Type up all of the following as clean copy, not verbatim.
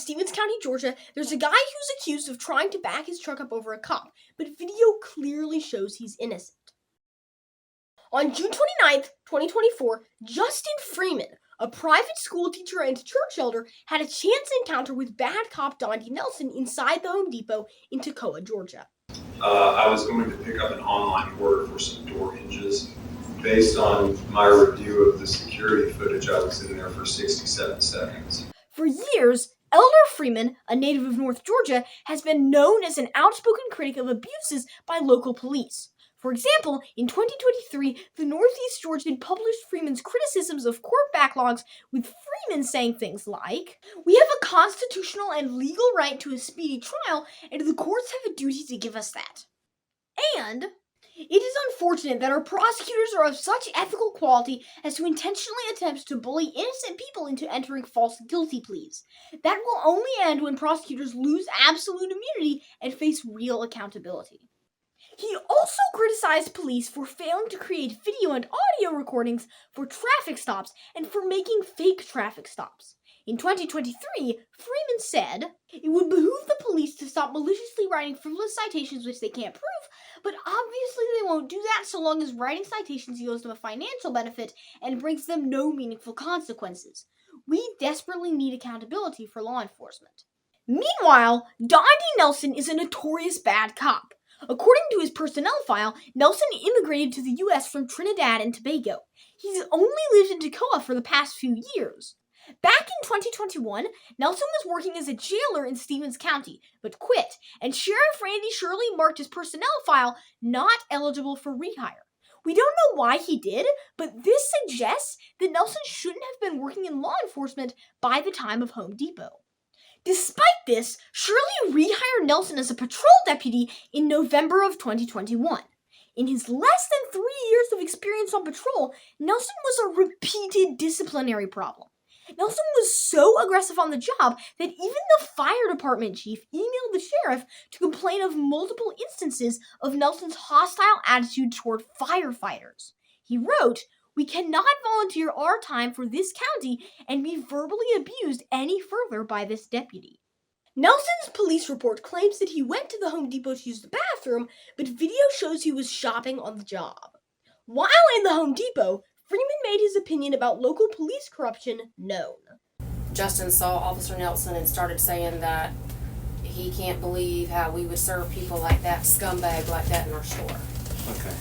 Stevens County, Georgia, there's a guy who's accused of trying to back his truck up over a cop, but video clearly shows he's innocent. On June 29th, 2024, Justin Freeman, a private school teacher and church elder, had a chance encounter with bad cop Dondi Nelson inside the Home Depot in Toccoa, Georgia. I was going to pick up an online order for some door hinges. Based on my review of the security footage, I was in there for 67 seconds. For years, Elder Freeman, a native of North Georgia, has been known as an outspoken critic of abuses by local police. For example, in 2023, the Northeast Georgian published Freeman's criticisms of court backlogs, with Freeman saying things like, "We have a constitutional and legal right to a speedy trial, and the courts have a duty to give us that." And it is unfortunate that our prosecutors are of such ethical quality as to intentionally attempt to bully innocent people into entering false guilty pleas. That will only end when prosecutors lose absolute immunity and face real accountability. He also criticized police for failing to create video and audio recordings for traffic stops and for making fake traffic stops. In 2023, Freeman said, "It would behoove the police to stop maliciously writing frivolous citations which they can't prove, but obviously they won't do that so long as writing citations yields them a financial benefit and brings them no meaningful consequences. We desperately need accountability for law enforcement." Meanwhile, Dondi Nelson is a notorious bad cop. According to his personnel file, Nelson immigrated to the U.S. from Trinidad and Tobago. He's only lived in Toccoa for the past few years. Back in 2021, Nelson was working as a jailer in Stevens County, but quit, and Sheriff Randy Shirley marked his personnel file not eligible for rehire. We don't know why he did, but this suggests that Nelson shouldn't have been working in law enforcement by the time of Home Depot. Despite this, Shirley rehired Nelson as a patrol deputy in November of 2021. In his less than 3 years of experience on patrol, Nelson was a repeated disciplinary problem. Nelson was so aggressive on the job that even the fire department chief emailed the sheriff to complain of multiple instances of Nelson's hostile attitude toward firefighters. He wrote, "We cannot volunteer our time for this county and be verbally abused any further by this deputy." Nelson's police report claims that he went to the Home Depot to use the bathroom, but video shows he was shopping on the job. While in the Home Depot, Freeman made his opinion about local police corruption known. Justin saw Officer Nelson and started saying that he can't believe how we would serve people like that, scumbag like that in our store. Okay.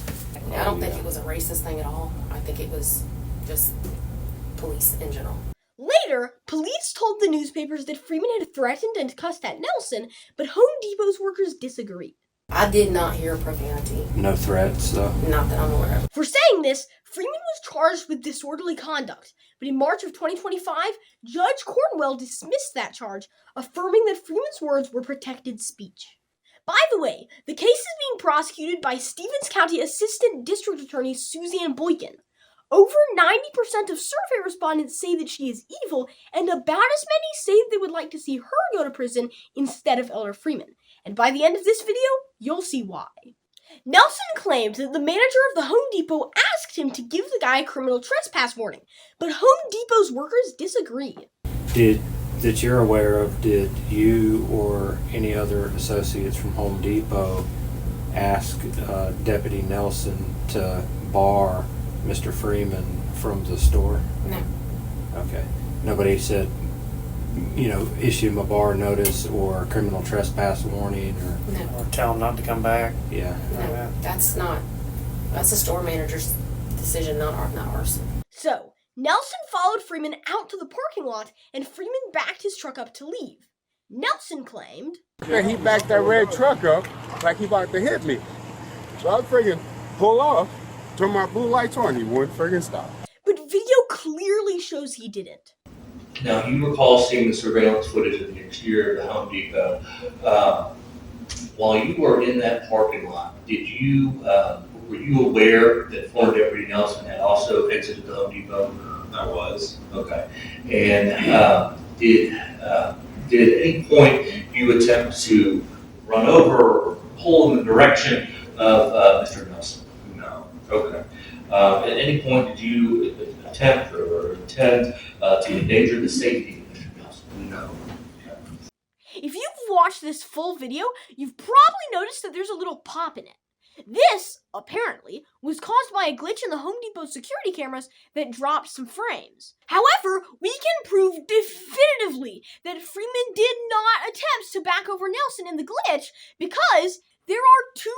I don't think it was a racist thing at all. I think it was just police in general. Later, police told the newspapers that Freeman had threatened and cussed at Nelson, but Home Depot's workers disagreed. I did not hear profanity. No threats, though? Not that I'm aware of. For saying this, Freeman was charged with disorderly conduct, but in March of 2025, Judge Cornwell dismissed that charge, affirming that Freeman's words were protected speech. By the way, the case is being prosecuted by Stevens County Assistant District Attorney Suzanne Boykin. Over 90% of survey respondents say that she is evil, and about as many say they would like to see her go to prison instead of Elder Freeman. And by the end of this video, you'll see why. Nelson claimed that the manager of the Home Depot asked him to give the guy a criminal trespass warning, but Home Depot's workers disagreed. That you're aware of, did you or any other associates from Home Depot ask Deputy Nelson to bar Mr. Freeman from the store? No. Okay. Nobody said, issue him a bar notice or a criminal trespass warning or... No. Or tell them not to come back. Yeah. No. That's the store manager's decision, not ours. So, Nelson followed Freeman out to the parking lot, and Freeman backed his truck up to leave. Nelson claimed, "Yeah, he backed that red truck up like he about to hit me. So I friggin' pull off, turn my blue lights on, he wouldn't friggin' stop." but video clearly shows he didn't. Now, you recall seeing the surveillance footage of the exterior of the Home Depot. While you were in that parking lot, were you aware that former Deputy Nelson had also exited the Home Depot? I was. Okay. And did at any point you attempt to run over or pull in the direction of Mr. Nelson? No. Okay. At any point did you attempt or intend to endanger the safety of Mr. Nelson? No. watched this full video, you've probably noticed that there's a little pop in it. This, apparently, was caused by a glitch in the Home Depot security cameras that dropped some frames. However, we can prove definitively that Freeman did not attempt to back over Nelson in the glitch because there are two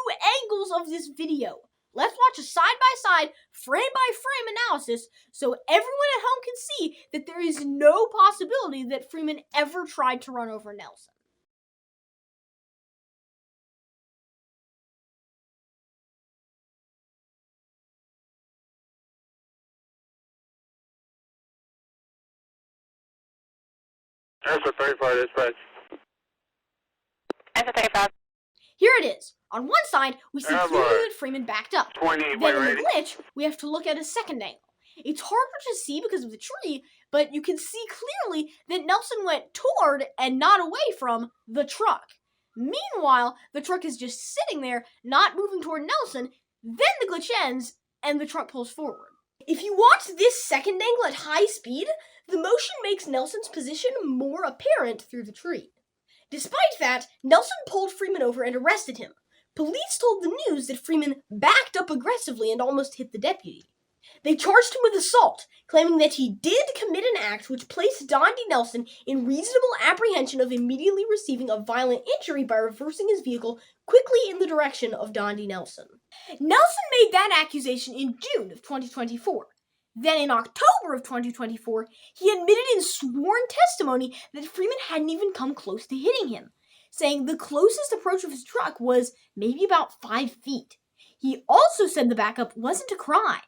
angles of this video. Let's watch a side-by-side, frame-by-frame analysis so everyone at home can see that there is no possibility that Freeman ever tried to run over Nelson. Answer 35 dispatch. Answer 35. Here it is. On one side, we see clearly that Freeman backed up. 20, Then in the glitch, we have to look at a second angle. It's harder to see because of the tree, but you can see clearly that Nelson went toward and not away from the truck. Meanwhile, the truck is just sitting there, not moving toward Nelson. Then the glitch ends, and the truck pulls forward. If you watch this second angle at high speed, the motion makes Nelson's position more apparent through the tree. Despite that, Nelson pulled Freeman over and arrested him. Police told the news that Freeman backed up aggressively and almost hit the deputy. They charged him with assault, claiming that he did commit an act which placed Dondi Nelson in reasonable apprehension of immediately receiving a violent injury by reversing his vehicle quickly in the direction of Dondi Nelson. Nelson made that accusation in June of 2024. Then in October of 2024, he admitted in sworn testimony that Freeman hadn't even come close to hitting him, saying the closest approach of his truck was maybe about 5 feet. He also said the backup wasn't a crime.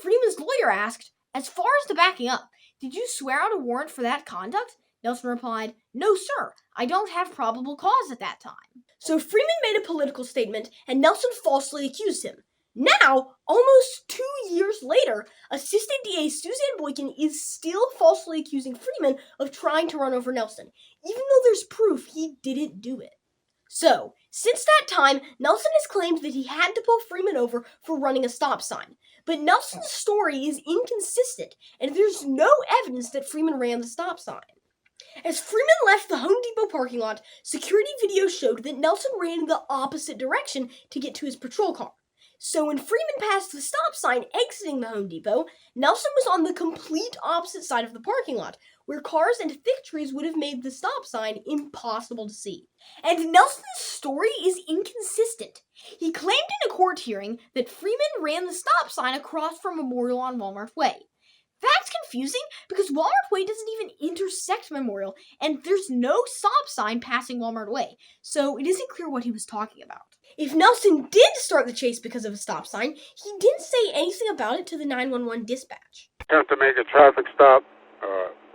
Freeman's lawyer asked, "As far as the backing up, did you swear out a warrant for that conduct?" Nelson replied, "No, sir. I don't have probable cause at that time." So Freeman made a political statement, and Nelson falsely accused him. Now, almost 2 years later, Assistant DA Suzanne Boykin is still falsely accusing Freeman of trying to run over Nelson, even though there's proof he didn't do it. So, since that time, Nelson has claimed that he had to pull Freeman over for running a stop sign. But Nelson's story is inconsistent, and there's no evidence that Freeman ran the stop sign. As Freeman left the Home Depot parking lot, security video showed that Nelson ran in the opposite direction to get to his patrol car. So when Freeman passed the stop sign exiting the Home Depot, Nelson was on the complete opposite side of the parking lot, where cars and thick trees would have made the stop sign impossible to see. And Nelson's story is inconsistent. He claimed in a court hearing that Freeman ran the stop sign across from Memorial on Walmart Way. That's confusing because Walmart Way doesn't even intersect Memorial, and there's no stop sign passing Walmart Way, so it isn't clear what he was talking about. If Nelson did start the chase because of a stop sign, he didn't say anything about it to the 911 dispatch. Attempt to make a traffic stop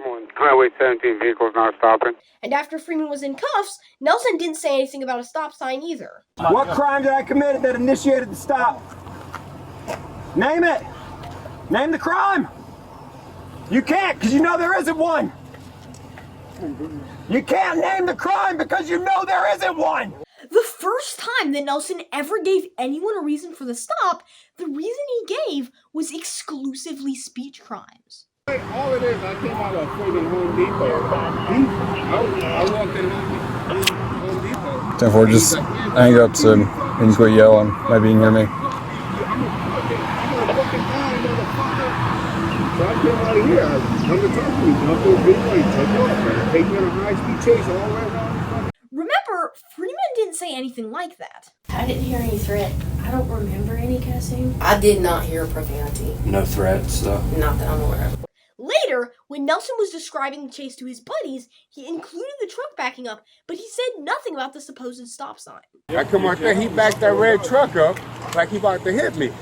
on Highway 17, vehicles not stopping. And after Freeman was in cuffs, Nelson didn't say anything about a stop sign either. What crime did I commit that initiated the stop? Name it. Name the crime. You can't, because you know there isn't one. You can't name the crime because you know there isn't one. The first time that Nelson ever gave anyone a reason for the stop, the reason he gave was exclusively speech crimes. All it is, I came out of freaking Home Depot. I walked in Home Depot. 10-4, just hang up so you can quit yelling. Maybe you can hear me. So I came out of here. I come to talk to you. Jump those people and take off. Man. Take me on a high-speed chase all the way around. Remember, Freeman didn't say anything like that. I didn't hear any threat. I don't remember any cussing. I did not hear profanity. No threats, though? Not that I'm aware of. Later, when Nelson was describing the chase to his buddies, he included the truck backing up, but he said nothing about the supposed stop sign. I come out there, he backed that red truck up like he about to hit me.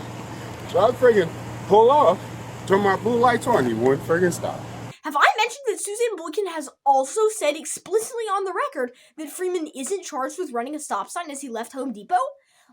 So I friggin' pull off, turn my blue lights on, he wouldn't friggin' stop. Have I mentioned that Suzanne Boykin has also said explicitly on the record that Freeman isn't charged with running a stop sign as he left Home Depot?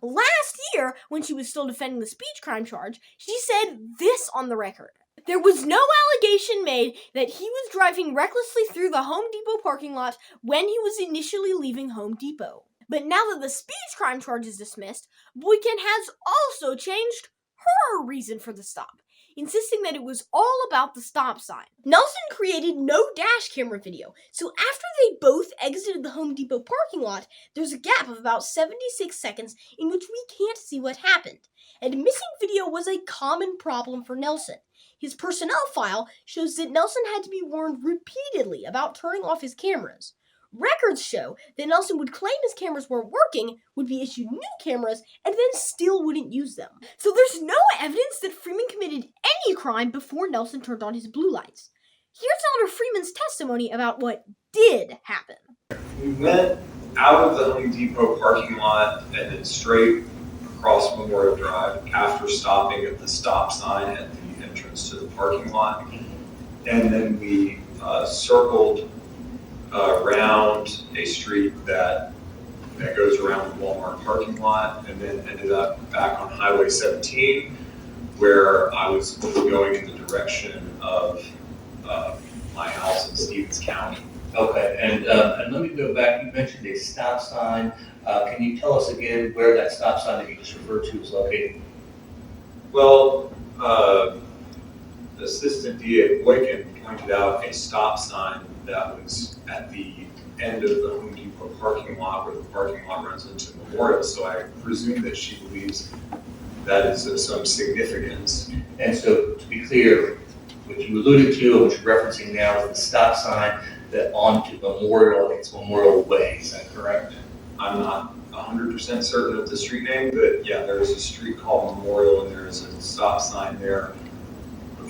Last year, when she was still defending the speech crime charge, she said this on the record. There was no allegation made that he was driving recklessly through the Home Depot parking lot when he was initially leaving Home Depot. But now that the speech crime charge is dismissed, Boykin has also changed her reason for the stop. insisting that it was all about the stop sign. Nelson created no dash camera video, so after they both exited the Home Depot parking lot, there's a gap of about 76 seconds in which we can't see what happened. And missing video was a common problem for Nelson. His personnel file shows that Nelson had to be warned repeatedly about turning off his cameras. Records show that Nelson would claim his cameras weren't working, would be issued new cameras, and then still wouldn't use them. So there's no evidence that Freeman committed any crime before Nelson turned on his blue lights. Here's Elder Freeman's testimony about what did happen. We went out of the Home Depot parking lot and then straight across Memorial Drive after stopping at the stop sign at the entrance to the parking lot. And then we circled around a street that goes around the Walmart parking lot, and then ended up back on Highway 17, where I was going in the direction of my house in Stevens County. Okay, and let me go back. You mentioned a stop sign. Can you tell us again where that stop sign that you just referred to is located? Well, Assistant DA Boykin pointed out a stop sign that was at the end of the Home Depot parking lot where the parking lot runs into Memorial, so I presume that she believes that is of some significance. And so, to be clear, what you alluded to and what you're referencing now is the stop sign that onto Memorial, it's Memorial Way, is that correct? I'm not 100% certain of the street name, but yeah, there is a street called Memorial, and there is a stop sign there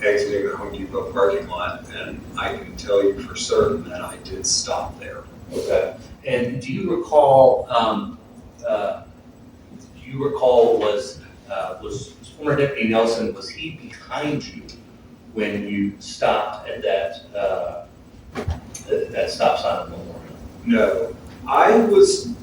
exiting the Home Depot parking lot, and I can tell you for certain that I did stop there. Okay. And do you recall? Was former Deputy Nelson, was he behind you when you stopped at that stop sign at Memorial? No, I was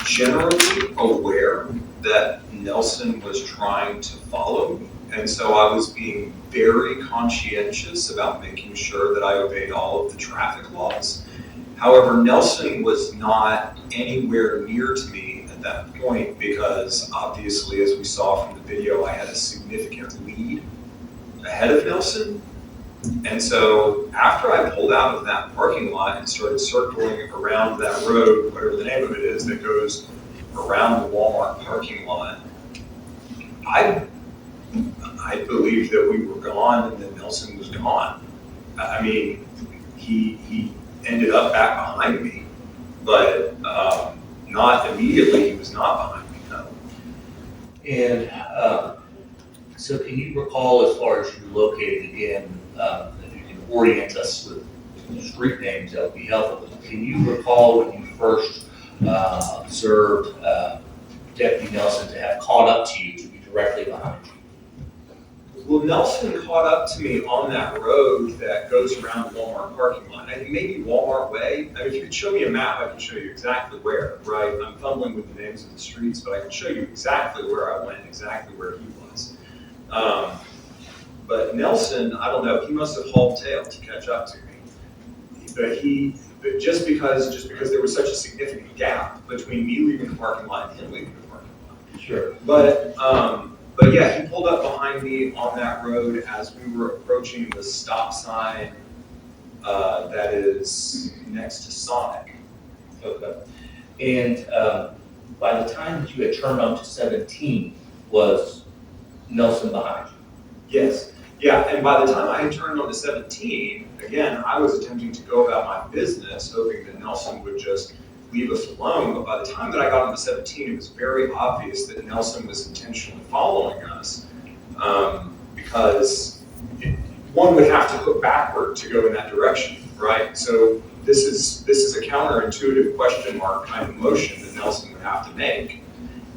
generally aware that Nelson was trying to follow me, and so I was being very conscientious about making sure that I obeyed all of the traffic laws. However, Nelson was not anywhere near to me at that point because obviously, as we saw from the video, I had a significant lead ahead of Nelson. And so after I pulled out of that parking lot and started circling around that road, whatever the name of it is, that goes around the Walmart parking lot, I believed that we were gone and that Nelson was gone. I mean, he ended up back behind me, but not immediately. He was not behind me, no. And so can you recall, as far as you're located again, if you can orient us with street names, that would be helpful. Can you recall when you first observed Deputy Nelson to have caught up to you, to be directly behind you? Well, Nelson caught up to me on that road that goes around the Walmart parking lot. I think maybe Walmart Way. I mean, if you could show me a map, I can show you exactly where, right? I'm fumbling with the names of the streets, but I can show you exactly where I went, exactly where he was. But Nelson, I don't know, he must have hauled tail to catch up to me. But just because there was such a significant gap between me leaving the parking lot and him leaving the parking lot. Sure. But yeah, he pulled up behind me on that road as we were approaching the stop sign that is next to Sonic. Okay. And by the time that you had turned onto 17, was Nelson behind you? Yes. Yeah, and by the time I had turned on to 17, again, I was attempting to go about my business, hoping that Nelson would just leave us alone. But by the time that I got onto 17, it was very obvious that Nelson was intentionally following us because one would have to look backward to go in that direction, right? So this is a counterintuitive question mark kind of motion that Nelson would have to make.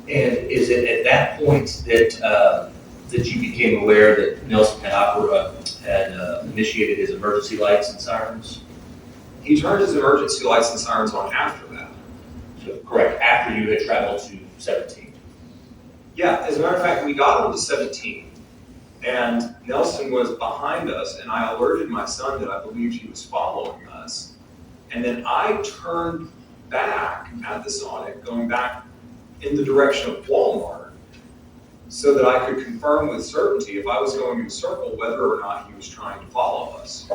And is it at that point that you became aware that Nelson had initiated his emergency lights and sirens? He turned his emergency lights and sirens on after that. So, correct, after you had traveled to 17. Yeah, as a matter of fact, we got onto 17, and Nelson was behind us, and I alerted my son that I believed he was following us. And then I turned back at the Sonic, going back in the direction of Walmart. so that I could confirm with certainty if I was going in a circle whether or not he was trying to follow us.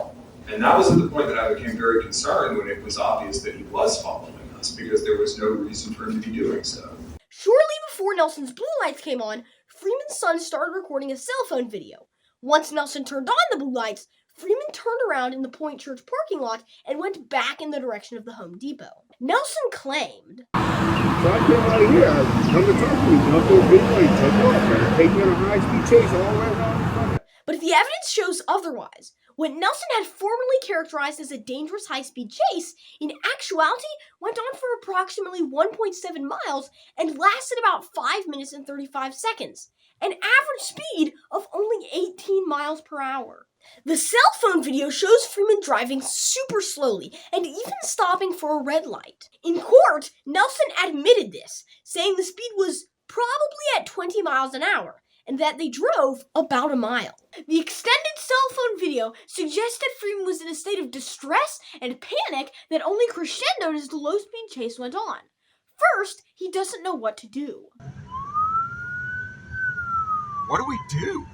And that was at the point that I became very concerned when it was obvious that he was following us, because there was no reason for him to be doing so. Shortly before Nelson's blue lights came on, Freeman's son started recording a cell phone video. Once Nelson turned on the blue lights, Freeman turned around in the Point Church parking lot and went back in the direction of the Home Depot. Nelson claimed, So I came out of here, come to talk to me, jump in a big way, took off, and take me on a high-speed chase all the way around. but the evidence shows otherwise. What Nelson had formerly characterized as a dangerous high-speed chase, in actuality went on for approximately 1.7 miles and lasted about 5 minutes and 35 seconds, an average speed of only 18 miles per hour. The cell phone video shows Freeman driving super slowly and even stopping for a red light. In court, Nelson admitted this, saying the speed was probably at 20 miles an hour, and that they drove about a mile. The extended cell phone video suggests that Freeman was in a state of distress and panic that only crescendoed as the low-speed chase went on. First, he doesn't know what to do. What do we do?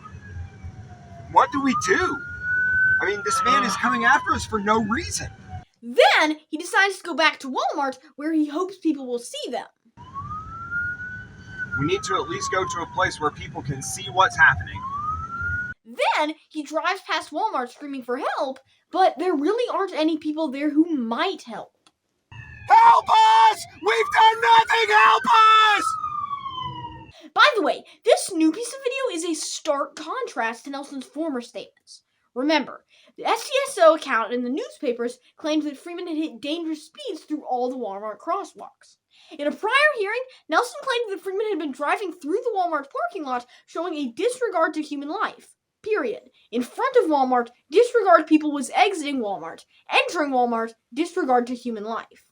What do we do? I mean, this man is coming after us for no reason. Then, he decides to go back to Walmart, where he hopes people will see them. We need to at least go to a place where people can see what's happening. Then, he drives past Walmart screaming for help, but there really aren't any people there who might help. Help us! We've done nothing! Help us! By the way, this new piece of video is a stark contrast to Nelson's former statements. Remember, the STSO account in the newspapers claimed that Freeman had hit dangerous speeds through all the Walmart crosswalks. In a prior hearing, Nelson claimed that Freeman had been driving through the Walmart parking lot showing a disregard to human life. Period. In front of Walmart, disregard people was exiting Walmart. Entering Walmart, disregard to human life.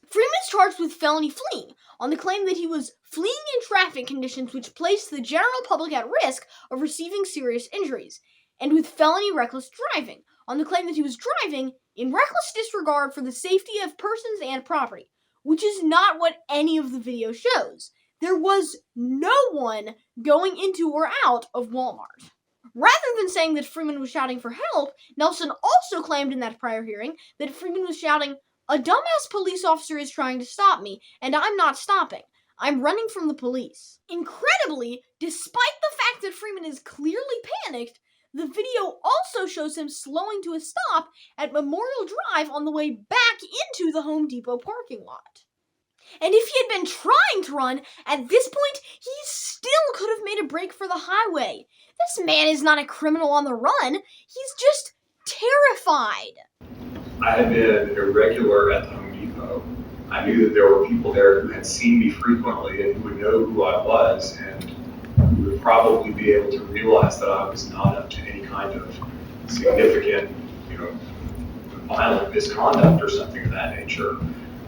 Freeman's charged with felony fleeing on the claim that he was fleeing in traffic conditions which placed the general public at risk of receiving serious injuries, and with felony reckless driving on the claim that he was driving in reckless disregard for the safety of persons and property, which is not what any of the video shows. There was no one going into or out of Walmart. Rather than saying that Freeman was shouting for help, Nelson also claimed in that prior hearing that Freeman was shouting, "A dumbass police officer is trying to stop me, and I'm not stopping. I'm running from the police." Incredibly, despite the fact that Freeman is clearly panicked, the video also shows him slowing to a stop at Memorial Drive on the way back into the Home Depot parking lot. And if he had been trying to run, at this point, he still could have made a break for the highway. This man is not a criminal on the run. He's just terrified. I had been irregular at the Home Depot. I knew that there were people there who had seen me frequently and who would know who I was, and who would probably be able to realize that I was not up to any kind of significant, violent misconduct or something of that nature.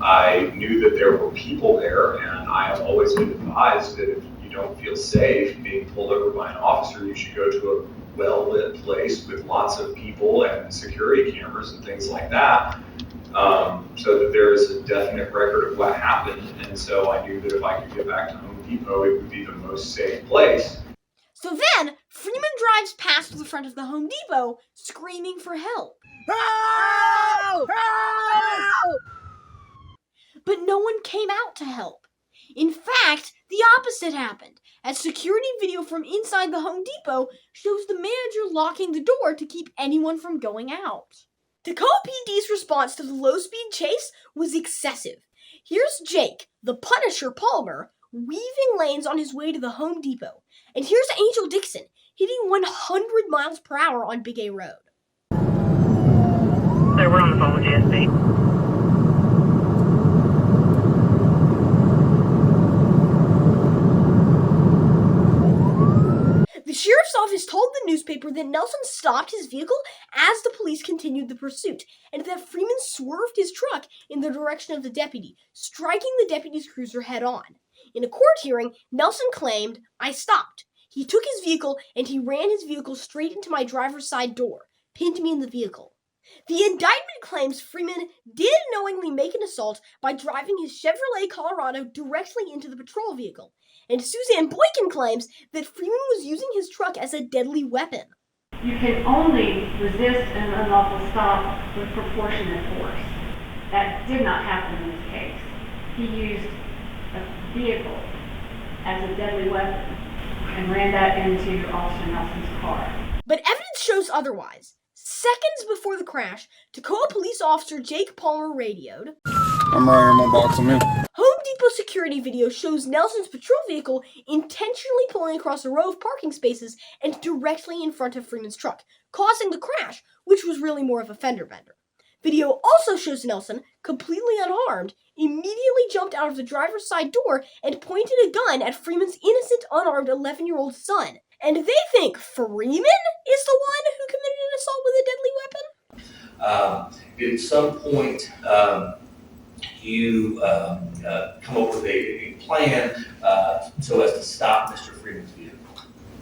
I knew that there were people there, and I have always been advised that if you don't feel safe being pulled over by an officer, you should go to a well-lit place with lots of people and security cameras and things like that, so that there is a definite record of what happened. And so I knew that if I could get back to Home Depot, it would be the most safe place. So then, Freeman drives past the front of the Home Depot, screaming for help. Help! Help! But no one came out to help. In fact, the opposite happened, as security video from inside the Home Depot shows the manager locking the door to keep anyone from going out. Toccoa PD's response to the low-speed chase was excessive. Here's Jake, the Punisher Palmer, weaving lanes on his way to the Home Depot. And here's Angel Dixon, hitting 100 miles per hour on Big A Road. Sir, we're on the phone with GSP. The sheriff's office told the newspaper that Nelson stopped his vehicle as the police continued the pursuit, and that Freeman swerved his truck in the direction of the deputy, striking the deputy's cruiser head-on. In a court hearing, Nelson claimed, "I stopped. He took his vehicle and he ran his vehicle straight into my driver's side door, pinned me in the vehicle." The indictment claims Freeman did knowingly make an assault by driving his Chevrolet Colorado directly into the patrol vehicle, and Suzanne Boykin claims that Freeman was using his truck as a deadly weapon. You can only resist an unlawful stop with proportionate force. That did not happen in this case. He used a vehicle as a deadly weapon and ran that into Officer Nelson's car. But evidence shows otherwise. Seconds before the crash, Toccoa police officer Jake Palmer radioed, I'm right here, I'm gonna box him in. Home Depot security video shows Nelson's patrol vehicle intentionally pulling across a row of parking spaces and directly in front of Freeman's truck, causing the crash, which was really more of a fender bender. Video also shows Nelson, completely unharmed, immediately jumped out of the driver's side door and pointed a gun at Freeman's innocent, unarmed 11-year-old son. And they think Freeman is the one who committed an assault with a deadly weapon? At some point, you come up with a plan so as to stop Mr. Freeman's vehicle.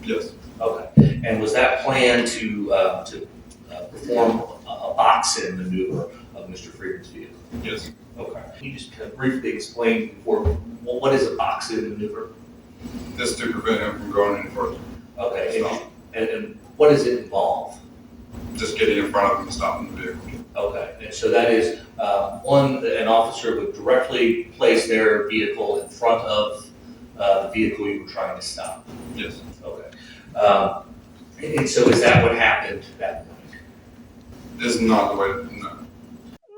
Yes. Okay. And was that plan to perform a box-in maneuver of Mr. Freeman's vehicle? Yes. Okay. Can you just kind of briefly explain what is a box-in maneuver? Just to prevent him from going any further. Okay. And what does it involve? Just getting in front of him and stopping the vehicle. Okay, and so that is, an officer would directly place their vehicle in front of the vehicle you were trying to stop. Yes. Okay. And so is that what happened that morning? This is not the way, no.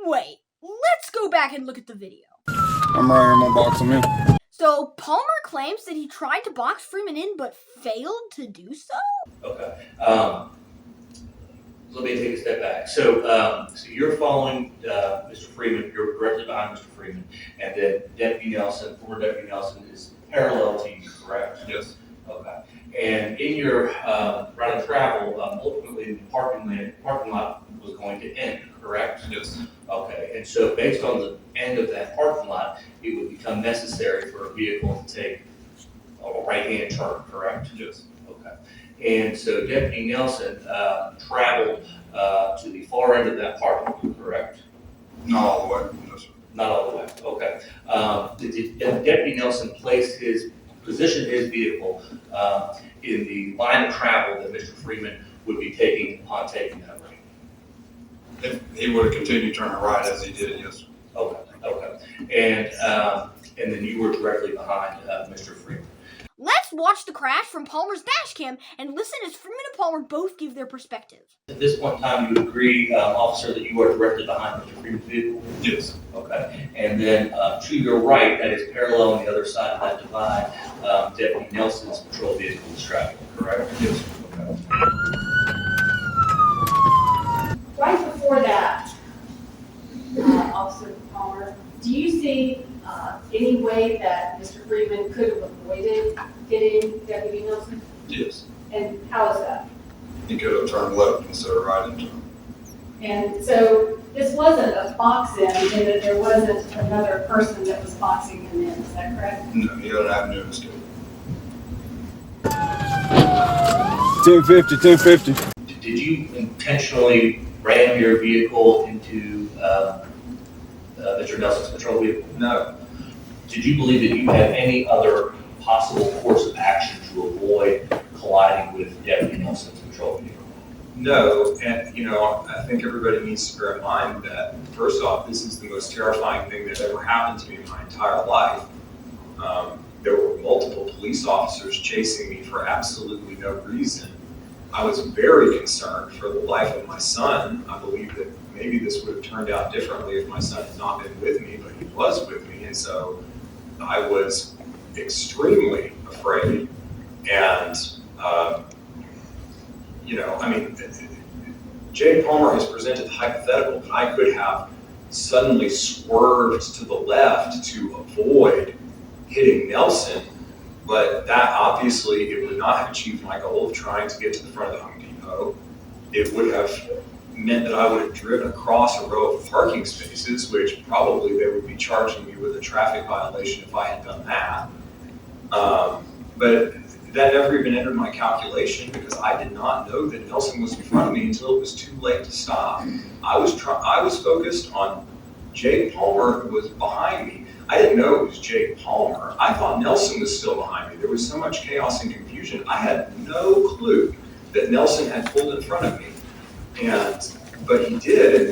Wait, let's go back and look at the video. I'm right here, I'm gonna box him in. So Palmer claims that he tried to box Freeman in but failed to do so? Okay. Let me take a step back. So you're following Mr. Freeman, you're directly behind Mr. Freeman, and then Deputy Nelson, former Deputy Nelson, is parallel to you, correct? Yes. Okay. And in your route of travel, ultimately the parking lot was going to end, correct? Yes. Okay. And so based on the end of that parking lot, it would become necessary for a vehicle to take a right-hand turn, correct? Yes. Okay. And so Deputy Nelson traveled to the far end of that parking lot, correct? Not all the way, no, sir. Not all the way, okay. Did Deputy Nelson position his vehicle in the line of travel that Mr. Freeman would be taking upon taking that right? If he would have continued turning right as he did, yes. Okay. And then you were directly behind Mr. Freeman. Let's watch the crash from Palmer's dash cam and listen as Freeman and Palmer both give their perspective. At this point in time, you would agree, officer, that you are directly behind Mr. Freeman's vehicle? Yes. Okay. And then to your right, that is parallel on the other side of that divide, Deputy Nelson's patrol vehicle is traveling, correct? Yes. Okay. Right before that, Officer Palmer, do you see any way that Mr. Freeman could have avoided hitting Deputy Nelson? Yes. And how is that? He could have turned left instead of right into him. And so this wasn't a box-in, in that there wasn't another person that was boxing him in, is that correct? No, he had an avenue of escape. 250. Did you intentionally ram your vehicle into Mr. Nelson's patrol vehicle? No. Did you believe that you had any other possible course of action to avoid colliding with Deputy Nelson's patrol vehicle? No, and I think everybody needs to bear in mind that, first off, this is the most terrifying thing that ever happened to me in my entire life. There were multiple police officers chasing me for absolutely no reason. I was very concerned for the life of my son. I believe that maybe this would have turned out differently if my son had not been with me, but he was with me, and so I was extremely afraid. And Jay Palmer has presented the hypothetical that I could have suddenly swerved to the left to avoid hitting Nelson, but that obviously it would not have achieved my goal of trying to get to the front of the Home Depot. It would have meant that I would have driven across a row of parking spaces, which probably they would be charging me with a traffic violation if I had done that. But that never even entered my calculation because I did not know that Nelson was in front of me until it was too late to stop. I was focused on Jake Palmer, who was behind me. I didn't know it was Jake Palmer. I thought Nelson was still behind me. There was so much chaos and confusion. I had no clue that Nelson had pulled in front of me. But he did,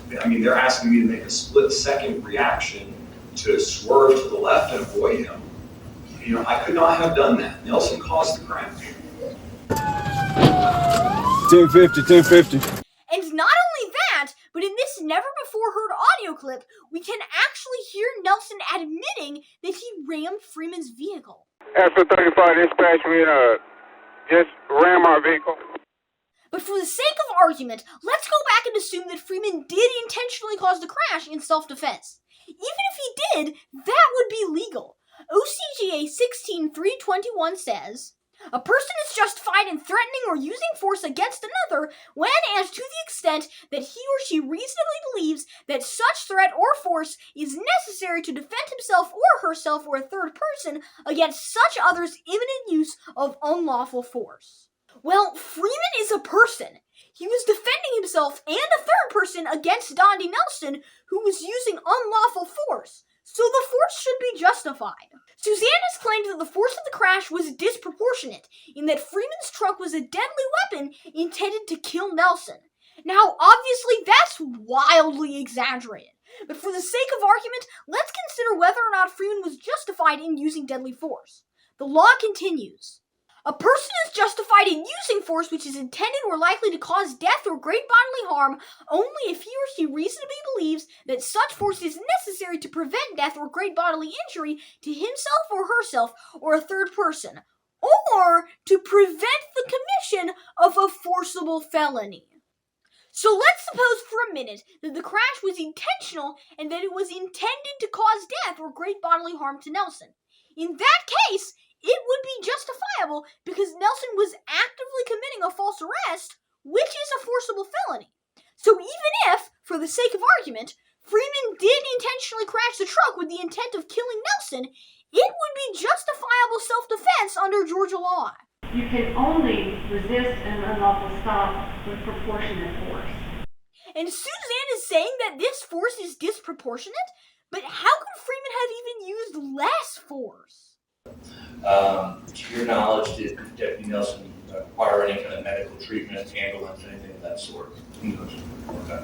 they're asking me to make a split-second reaction to swerve to the left and avoid him. I could not have done that. Nelson caused the crash. 1050. And not only that, but in this never-before-heard audio clip, we can actually hear Nelson admitting that he rammed Freeman's vehicle. After 35 dispatch, we just ram our vehicle. But for the sake of argument, let's go back and assume that Freeman did intentionally cause the crash in self-defense. Even if he did, that would be legal. OCGA 16.321 says, a person is justified in threatening or using force against another when, as to the extent that he or she reasonably believes that such threat or force is necessary to defend himself or herself or a third person against such other's imminent use of unlawful force. Well, Freeman is a person. He was defending himself and a third person against Dondi Nelson, who was using unlawful force, so the force should be justified. Suzanne has claimed that the force of the crash was disproportionate, in that Freeman's truck was a deadly weapon intended to kill Nelson. Now, obviously, that's wildly exaggerated, but for the sake of argument, let's consider whether or not Freeman was justified in using deadly force. The law continues. A person is justified in using force which is intended or likely to cause death or great bodily harm only if he or she reasonably believes that such force is necessary to prevent death or great bodily injury to himself or herself or a third person, or to prevent the commission of a forcible felony. So let's suppose for a minute that the crash was intentional and that it was intended to cause death or great bodily harm to Nelson. In that case, it would be justifiable because Nelson was actively committing a false arrest, which is a forcible felony. So even if, for the sake of argument, Freeman did intentionally crash the truck with the intent of killing Nelson, it would be justifiable self-defense under Georgia law. You can only resist an unlawful stop with proportionate force. And Suzanne is saying that this force is disproportionate, but how could Freeman have even used less force? To your knowledge, did Deputy Nelson require any kind of medical treatment, ambulance, anything of that sort? Okay.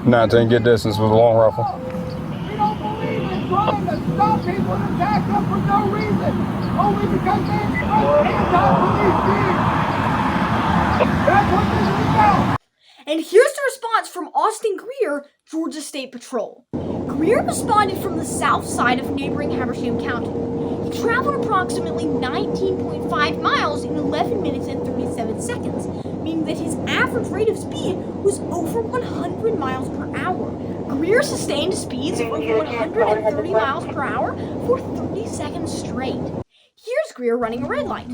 "19, get distance with a long rifle." We don't believe in trying to stop people and attack them for no reason, only because they express anti-police views. That's what this is about. And here's the response from Austin Greer, Georgia State Patrol. Greer responded from the south side of neighboring Habersham County. He traveled approximately 19.5 miles in 11 minutes and 37 seconds, meaning that his average rate of speed was over 100 miles per hour. Greer sustained speeds of over 130 miles per hour for 30 seconds straight. Here's Greer running a red light.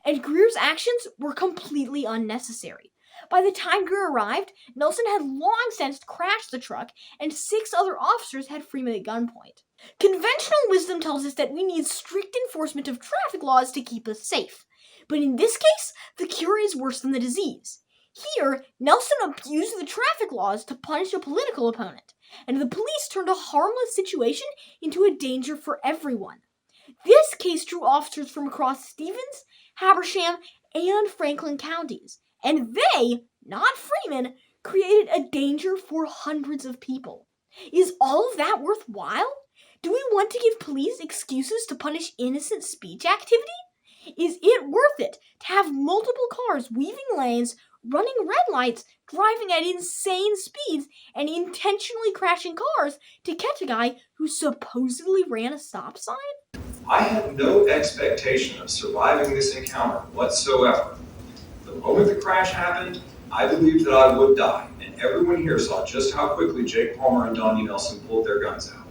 And Greer's actions were completely unnecessary. By the time Greer arrived, Nelson had long since crashed the truck, and 6 other officers had Freeman at gunpoint. Conventional wisdom tells us that we need strict enforcement of traffic laws to keep us safe. But in this case, the cure is worse than the disease. Here, Nelson abused the traffic laws to punish a political opponent, and the police turned a harmless situation into a danger for everyone. This case drew officers from across Stevens, Habersham, and Franklin counties, and they, not Freeman, created a danger for hundreds of people. Is all of that worthwhile? Do we want to give police excuses to punish innocent speech activity? Is it worth it to have multiple cars weaving lanes, running red lights, driving at insane speeds, and intentionally crashing cars to catch a guy who supposedly ran a stop sign? I had no expectation of surviving this encounter whatsoever. The moment the crash happened, I believed that I would die, and everyone here saw just how quickly Jake Palmer and Dondi Nelson pulled their guns out.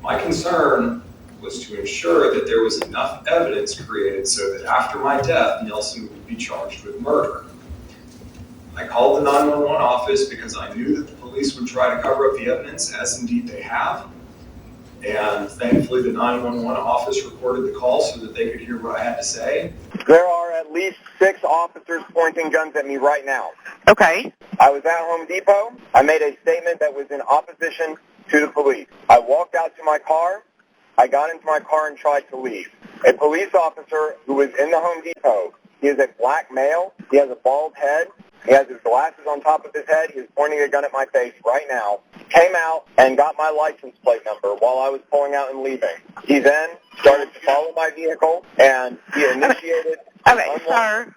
My concern was to ensure that there was enough evidence created so that after my death, Nelson would be charged with murder. I called the 911 office because I knew that the police would try to cover up the evidence, as indeed they have. And thankfully the 911 office recorded the call so that they could hear what I had to say. There are at least 6 officers pointing guns at me right now. Okay. I was at Home Depot. I made a statement that was in opposition to the police. I walked out to my car. I got into my car and tried to leave. A police officer who was in the Home Depot, he is a black male. He has a bald head. He has his glasses on top of his head. He is pointing a gun at my face right now. Came out and got my license plate number while I was pulling out and leaving. He then started to follow my vehicle, and he initiated Okay, sir.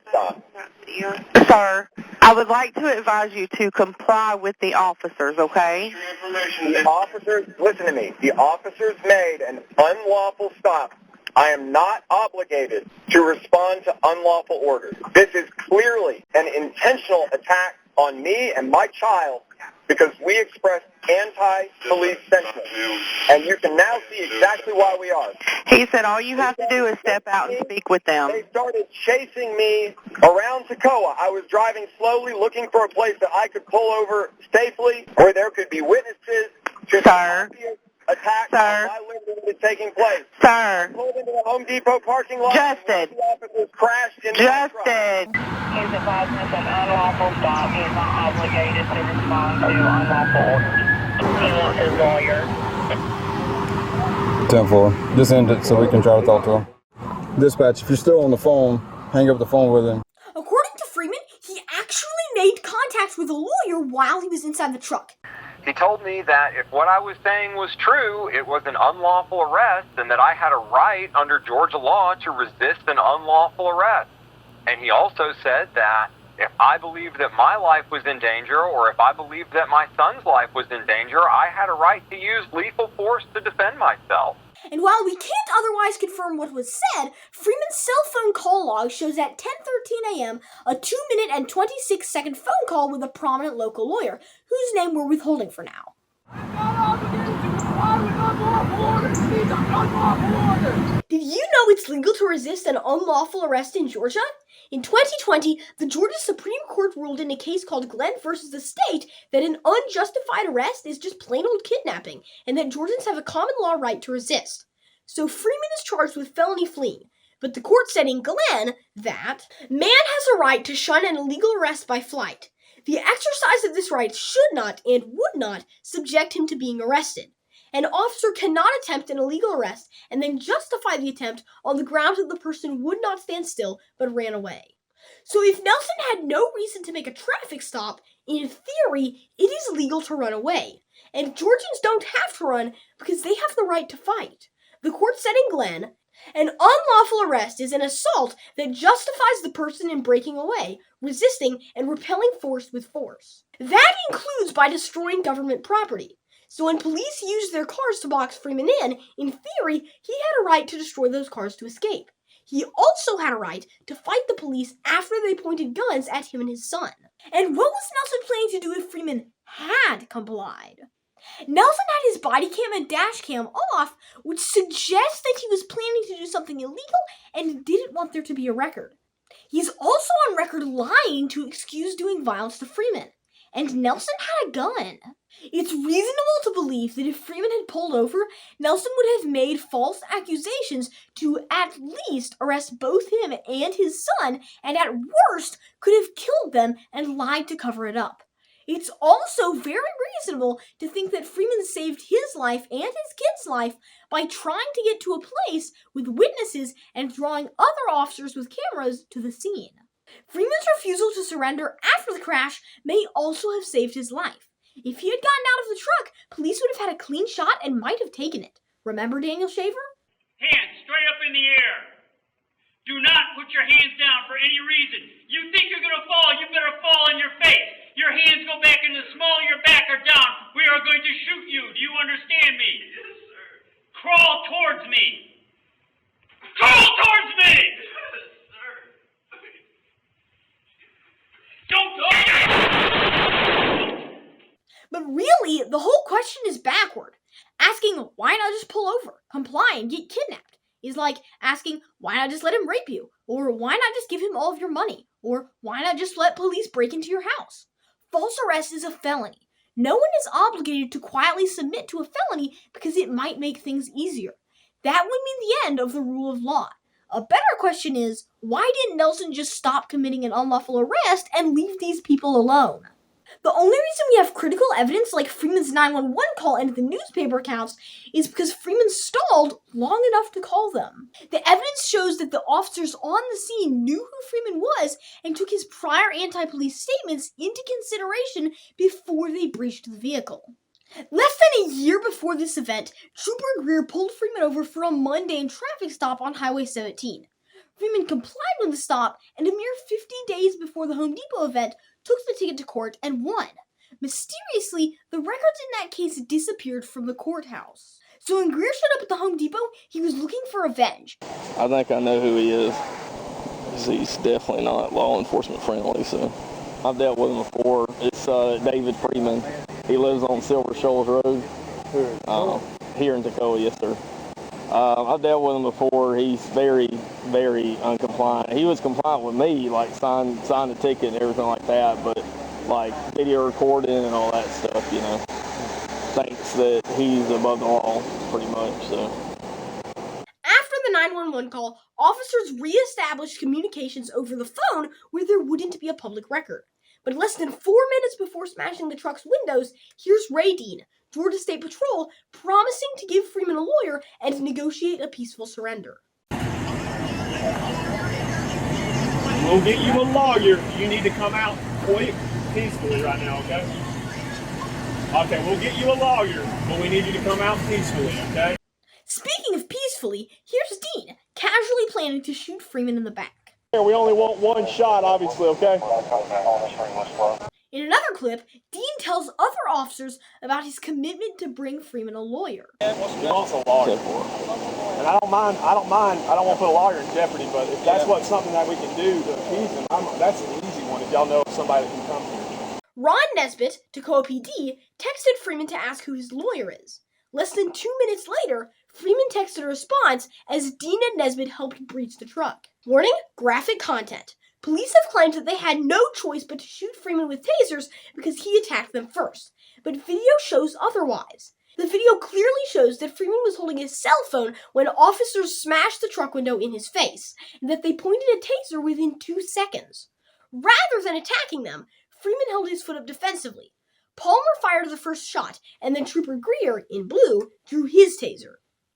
Stop. Sir, I would like to advise you to comply with the officers, okay? The officers, listen to me, the officers made an unlawful stop. I am not obligated to respond to unlawful orders. This is clearly an intentional attack on me and my child because we expressed anti-police sentiment. And you can now see exactly why we are. He said all you have to do is step out and speak with them. They started chasing me around Toccoa. I was driving slowly, looking for a place that I could pull over safely, where there could be witnesses to the obvious attack on my liberty that is taking place. Sir. I pulled into the Home Depot parking lot. Justin. The officers crashed into my truck. Justin. His advisement of unlawful stop. He is not obligated to respond to unlawful orders. He wants his lawyer. 10-4. Just end it so we can try to talk to him. Dispatch, if you're still on the phone, hang up the phone with him. According to Freeman, he actually made contact with a lawyer while he was inside the truck. He told me that if what I was saying was true, it was an unlawful arrest and that I had a right under Georgia law to resist an unlawful arrest. And he also said that if I believed that my life was in danger or if I believed that my son's life was in danger, I had a right to use lethal force to defend myself. And while we can't otherwise confirm what was said, Freeman's cell phone call log shows at 10:13 a.m. a 2-minute and 26-second phone call with a prominent local lawyer, whose name we're withholding for now. Did you know it's legal to resist an unlawful arrest in Georgia? In 2020, the Georgia Supreme Court ruled in a case called Glenn versus the state that an unjustified arrest is just plain old kidnapping, and that Georgians have a common law right to resist. So Freeman is charged with felony fleeing, but the court said in Glenn that man has a right to shun an illegal arrest by flight. The exercise of this right should not and would not subject him to being arrested. An officer cannot attempt an illegal arrest and then justify the attempt on the grounds that the person would not stand still but ran away. So if Nelson had no reason to make a traffic stop, in theory, it is legal to run away. And Georgians don't have to run because they have the right to fight. The court said in Glenn, an unlawful arrest is an assault that justifies the person in breaking away, resisting, and repelling force with force. That includes by destroying government property. So when police used their cars to box Freeman in theory, he had a right to destroy those cars to escape. He also had a right to fight the police after they pointed guns at him and his son. And what was Nelson planning to do if Freeman had complied? Nelson had his body cam and dash cam off, which suggests that he was planning to do something illegal and didn't want there to be a record. He's also on record lying to excuse doing violence to Freeman. And Nelson had a gun. It's reasonable to believe that if Freeman had pulled over, Nelson would have made false accusations to at least arrest both him and his son, and at worst could have killed them and lied to cover it up. It's also very reasonable to think that Freeman saved his life and his kid's life by trying to get to a place with witnesses and drawing other officers with cameras to the scene. Freeman's refusal to surrender after the crash may also have saved his life. If he had gotten out of the truck, police would have had a clean shot and might have taken it. Remember Daniel Shaver? Hands straight up in the air. Do not put your hands down for any reason. You think you're going to fall, you better fall on your face. Your hands go back in the small of your back or down. We are going to shoot you. Do you understand me? Yes, sir. Crawl towards me. Crawl towards me! But really, the whole question is backward. Asking, why not just pull over, comply, and get kidnapped is like asking, why not just let him rape you? Or why not just give him all of your money? Or why not just let police break into your house? False arrest is a felony. No one is obligated to quietly submit to a felony because it might make things easier. That would mean the end of the rule of law. A better question is, why didn't Nelson just stop committing an unlawful arrest and leave these people alone? The only reason we have critical evidence like Freeman's 911 call and the newspaper accounts is because Freeman stalled long enough to call them. The evidence shows that the officers on the scene knew who Freeman was and took his prior anti-police statements into consideration before they breached the vehicle. Less than a year before this event, Trooper Greer pulled Freeman over for a mundane traffic stop on Highway 17. Freeman complied with the stop, and a mere 50 days before the Home Depot event, took the ticket to court and won. Mysteriously, the records in that case disappeared from the courthouse. So when Greer showed up at the Home Depot, he was looking for revenge. I think I know who he is. He's definitely not law enforcement friendly, so I've dealt with him before. It's David Freeman. He lives on Silver Shoals Road here in Toccoa, yes, sir. I've dealt with him before. He's very, very uncompliant. He was compliant with me, like signed the ticket and everything like that, but like video recording and all that stuff, you know, thinks that he's above the law pretty much, so. After the 911 call, officers re-established communications over the phone where there wouldn't be a public record. But less than 4 minutes before smashing the truck's windows, here's Ray Dean, Georgia State Patrol, promising to give Freeman a lawyer and negotiate a peaceful surrender. We'll get you a lawyer. You need to come out quick, peacefully right now, okay? Okay, we'll get you a lawyer, but we need you to come out peacefully, okay? Speaking of peacefully, here's Dean, casually planning to shoot Freeman in the back. We only want one shot, obviously, okay? In another clip, Dean tells other officers about his commitment to bring Freeman a lawyer. He wants a lawyer. And I don't mind, I don't want to put a lawyer in jeopardy, but if that's something that we can do to appease him, that's an easy one if y'all know somebody that can come here. Ron Nesbitt, Toccoa PD, texted Freeman to ask who his lawyer is. Less than 2 minutes later, Freeman texted a response as Dean and Nesbitt helped breach the truck. Warning, graphic content. Police have claimed that they had no choice but to shoot Freeman with tasers because he attacked them first, but video shows otherwise. The video clearly shows that Freeman was holding his cell phone when officers smashed the truck window in his face, and that they pointed a taser within 2 seconds. Rather than attacking them, Freeman held his foot up defensively. Palmer fired the first shot, and then Trooper Greer, in blue, drew his taser.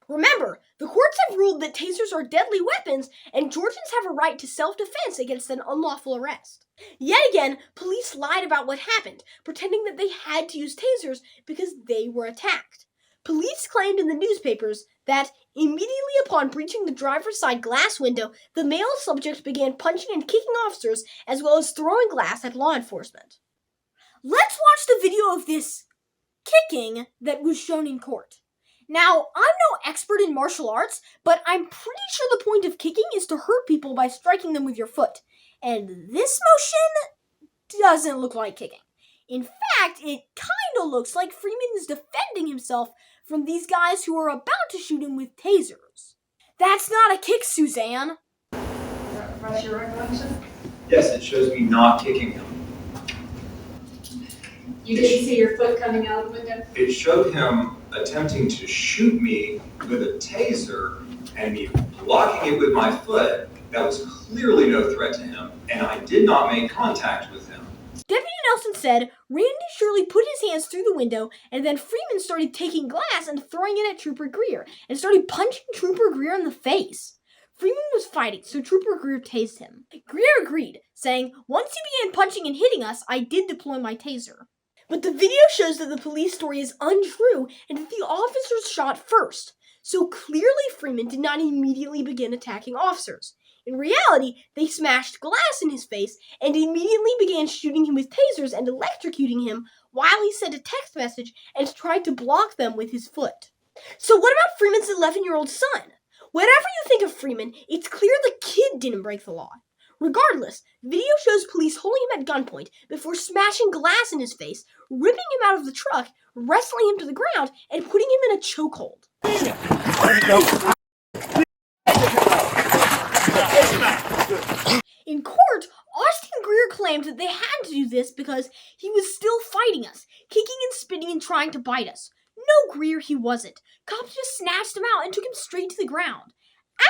Remember, the courts have ruled that tasers are deadly weapons, and Georgians have a right to self-defense against an unlawful arrest. Yet again, police lied about what happened, pretending that they had to use tasers because they were attacked. Police claimed in the newspapers that, immediately upon breaching the driver's side glass window, the male subject began punching and kicking officers, as well as throwing glass at law enforcement. Let's watch the video of this kicking that was shown in court. Now, I'm no expert in martial arts, but I'm pretty sure the point of kicking is to hurt people by striking them with your foot. And this motion doesn't look like kicking. In fact, it kind of looks like Freeman is defending himself from these guys who are about to shoot him with tasers. That's not a kick, Suzanne. That's your recollection? Yes, it shows me not kicking him. You didn't see your foot coming out of the window? It showed him attempting to shoot me with a taser and me blocking it with my foot. That was clearly no threat to him, and I did not make contact with him. Deputy Nelson said Randy Shirley put his hands through the window, and then Freeman started taking glass and throwing it at Trooper Greer, and started punching Trooper Greer in the face. Freeman was fighting, so Trooper Greer tased him. Greer agreed, saying, "Once he began punching and hitting us, I did deploy my taser." But the video shows that the police story is untrue and that the officers shot first. So clearly Freeman did not immediately begin attacking officers. In reality, they smashed glass in his face and immediately began shooting him with tasers and electrocuting him while he sent a text message and tried to block them with his foot. So what about Freeman's 11-year-old son? Whatever you think of Freeman, it's clear the kid didn't break the law. Regardless, video shows police holding him at gunpoint before smashing glass in his face, ripping him out of the truck, wrestling him to the ground, and putting him in a chokehold. In court, Austin Greer claimed that they had to do this because he was still fighting us, kicking and spitting and trying to bite us. No, Greer, he wasn't. Cops just snatched him out and took him straight to the ground.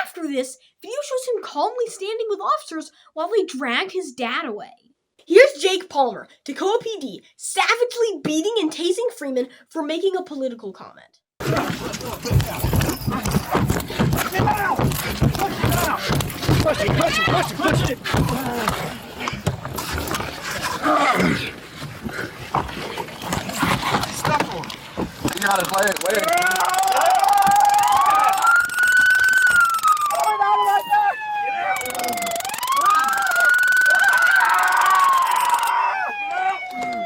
After this, video shows him calmly standing with officers while they dragged his dad away. Here's Jake Palmer, Toccoa PD, savagely beating and tasing Freeman for making a political comment. Push it. Stop him. You gotta play it. Wait.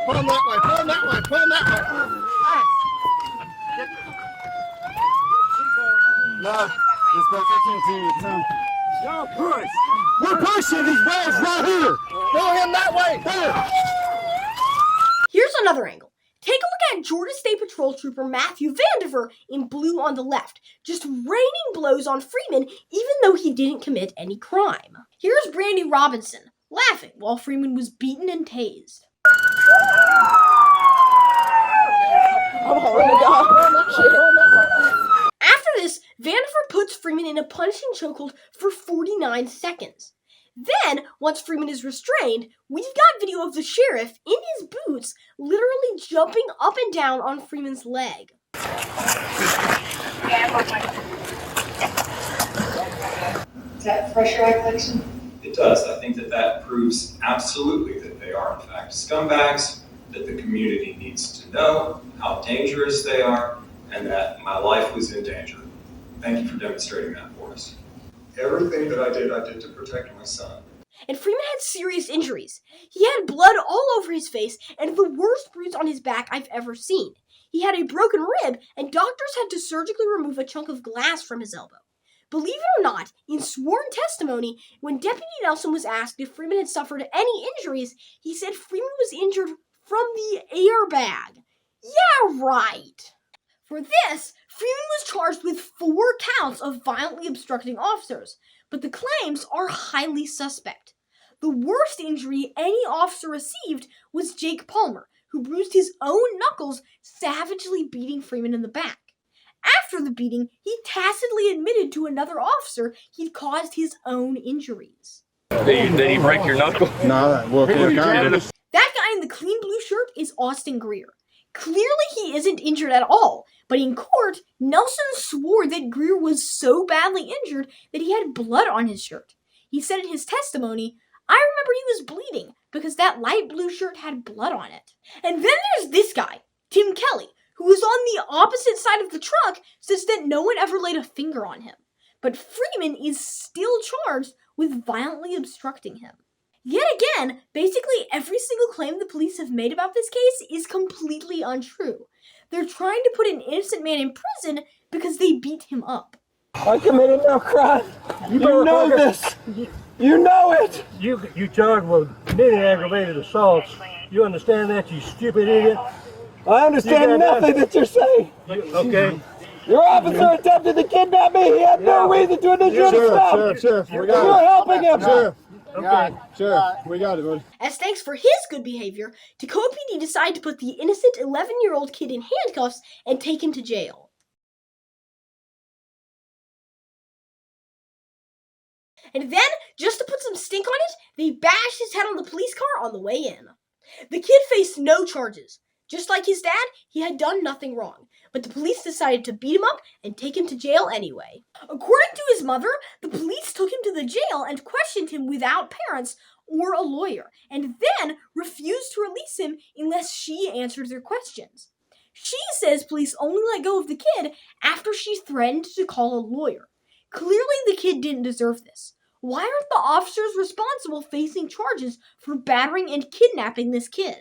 Pull him that way. Pull him that way. Pull him that way. No, just pay attention to you. Don't push. We're pushing these balls right here. Pull him that way. There. Here's another angle. Take a look at Georgia State Patrol Trooper Matthew Vandiver in blue on the left, just raining blows on Freeman even though he didn't commit any crime. Here's Brandy Robinson, laughing while Freeman was beaten and tased. After this, Vandiver puts Freeman in a punching chokehold for 49 seconds. Then, once Freeman is restrained, we've got video of the sheriff in his boots literally jumping up and down on Freeman's leg. Does that fresh recollection? It does. I think that proves absolutely that they are, in fact, scumbags, that the community needs to know how dangerous they are, and that my life was in danger. Thank you for demonstrating that for us. Everything that I did to protect my son. And Freeman had serious injuries. He had blood all over his face and the worst bruise on his back I've ever seen. He had a broken rib, and doctors had to surgically remove a chunk of glass from his elbow. Believe it or not, in sworn testimony, when Deputy Nelson was asked if Freeman had suffered any injuries, he said Freeman was injured from the airbag. Yeah, right. For this, Freeman was charged with 4 counts of violently obstructing officers, but the claims are highly suspect. The worst injury any officer received was Jake Palmer, who bruised his own knuckles, savagely beating Freeman in the back. After the beating, he tacitly admitted to another officer he'd caused his own injuries. Did he break your knuckle? Nah, well, That guy in the clean blue shirt is Austin Greer. Clearly he isn't injured at all, but in court, Nelson swore that Greer was so badly injured that he had blood on his shirt. He said in his testimony, "I remember he was bleeding because that light blue shirt had blood on it." And then there's this guy, Tim Kelly, who was on the opposite side of the truck, says that no one ever laid a finger on him. But Freeman is still charged with violently obstructing him. Yet again, basically every single claim the police have made about this case is completely untrue. They're trying to put an innocent man in prison because they beat him up. I committed no crime. You know this. You know it. You charged with many aggravated assaults. You understand that, you stupid idiot? I understand nothing that you're saying. Okay. Your officer attempted to kidnap me. He had no reason to initiate a stop. Sheriff, we You're got it. helping him. Okay. Sheriff, we got it, buddy. As thanks for his good behavior, Toccoa PD decided to put the innocent 11-year-old kid in handcuffs and take him to jail. And then, just to put some stink on it, they bashed his head on the police car on the way in. The kid faced no charges. Just like his dad, he had done nothing wrong, but the police decided to beat him up and take him to jail anyway. According to his mother, the police took him to the jail and questioned him without parents or a lawyer, and then refused to release him unless she answered their questions. She says police only let go of the kid after she threatened to call a lawyer. Clearly the kid didn't deserve this. Why aren't the officers responsible facing charges for battering and kidnapping this kid?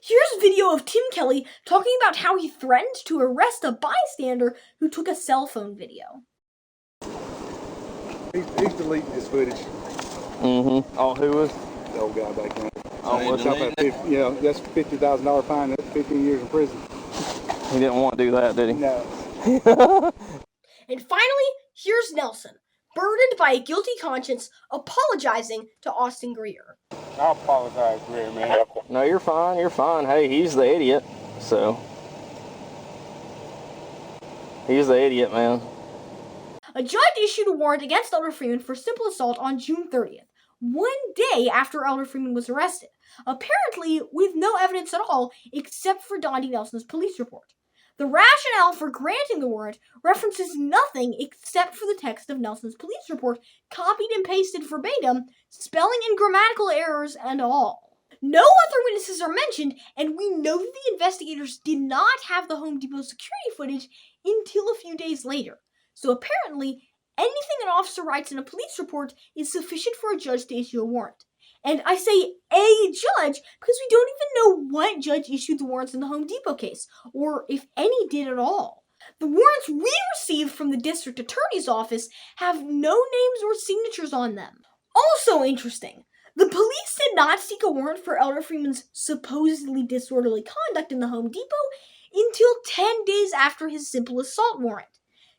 Here's video of Tim Kelly talking about how he threatened to arrest a bystander who took a cell phone video. He's deleting his footage. Mm-hmm. Oh, who was? The old guy back there. Oh, Watch out for that that's $50,000 fine. That's 15 years in prison. He didn't want to do that, did he? No. And finally, here's Nelson, burdened by a guilty conscience, apologizing to Austin Greer. I apologize, Greer, man. No, you're fine. You're fine. Hey, he's the idiot. So he's the idiot, man. A judge issued a warrant against Elder Freeman for simple assault on June 30th, one day after Elder Freeman was arrested, apparently with no evidence at all except for Dondi Nelson's police report. The rationale for granting the warrant references nothing except for the text of Nelson's police report, copied and pasted verbatim, spelling and grammatical errors and all. No other witnesses are mentioned, and we know that the investigators did not have the Home Depot security footage until a few days later. So apparently, anything an officer writes in a police report is sufficient for a judge to issue a warrant. And I say a judge because we don't even know what judge issued the warrants in the Home Depot case, or if any did at all. The warrants we received from the district attorney's office have no names or signatures on them. Also interesting, the police did not seek a warrant for Elder Freeman's supposedly disorderly conduct in the Home Depot until 10 days after his simple assault warrant.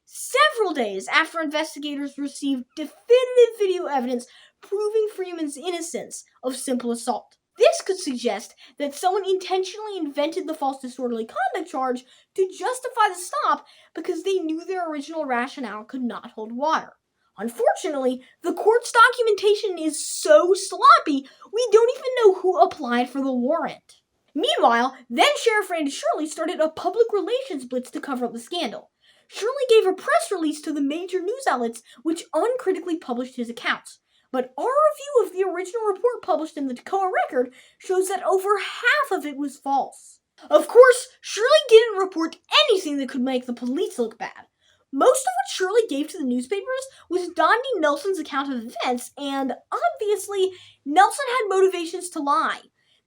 Several days after investigators received definitive video evidence proving Freeman's innocence of simple assault. This could suggest that someone intentionally invented the false disorderly conduct charge to justify the stop because they knew their original rationale could not hold water. Unfortunately, the court's documentation is so sloppy, we don't even know who applied for the warrant. Meanwhile, then Sheriff Randy Shirley started a public relations blitz to cover up the scandal. Shirley gave a press release to the major news outlets which uncritically published his accounts. But our review of the original report published in the Toccoa Record shows that over half of it was false. Of course, Shirley didn't report anything that could make the police look bad. Most of what Shirley gave to the newspapers was Dondi Nelson's account of events, and obviously, Nelson had motivations to lie.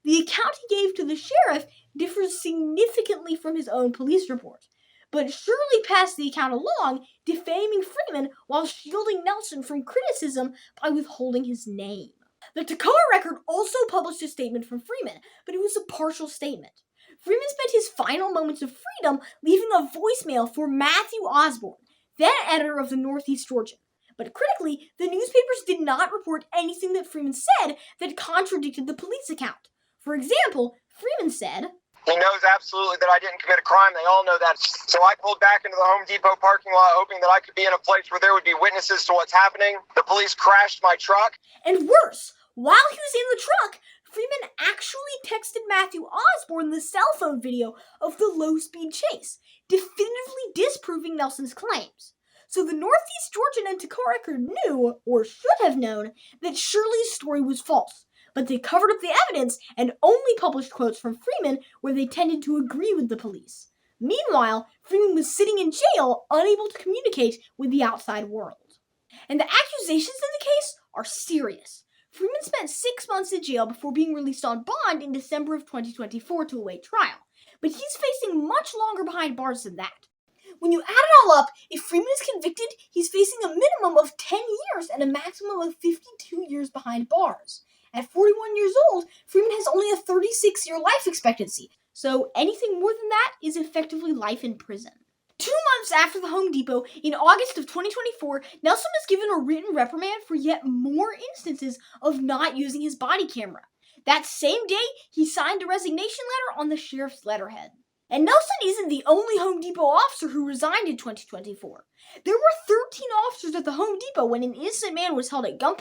The account he gave to the sheriff differs significantly from his own police report. But Shirley passed the account along, defaming Freeman while shielding Nelson from criticism by withholding his name. The Toccoa Record also published a statement from Freeman, but it was a partial statement. Freeman spent his final moments of freedom leaving a voicemail for Matthew Osborne, then editor of the Northeast Georgian. But critically, the newspapers did not report anything that Freeman said that contradicted the police account. For example, Freeman said, "He knows absolutely that I didn't commit a crime. They all know that. So I pulled back into the Home Depot parking lot hoping that I could be in a place where there would be witnesses to what's happening. The police crashed my truck." And worse, while he was in the truck, Freeman actually texted Matthew Osborne the cell phone video of the low-speed chase, definitively disproving Nelson's claims. So the Northeast Georgian and Toccoa Record knew, or should have known, that Shirley's story was false. But they covered up the evidence and only published quotes from Freeman where they tended to agree with the police. Meanwhile, Freeman was sitting in jail, unable to communicate with the outside world. And the accusations in the case are serious. Freeman spent 6 months in jail before being released on bond in December of 2024 to await trial. But he's facing much longer behind bars than that. When you add it all up, if Freeman is convicted, he's facing a minimum of 10 years and a maximum of 52 years behind bars. At 41 years old, Freeman has only a 36-year life expectancy, so anything more than that is effectively life in prison. 2 months after the Home Depot, in August of 2024, Nelson was given a written reprimand for yet more instances of not using his body camera. That same day, he signed a resignation letter on the sheriff's letterhead. And Nelson isn't the only Home Depot officer who resigned in 2024. There were 13 officers at the Home Depot when an innocent man was held at gunpoint,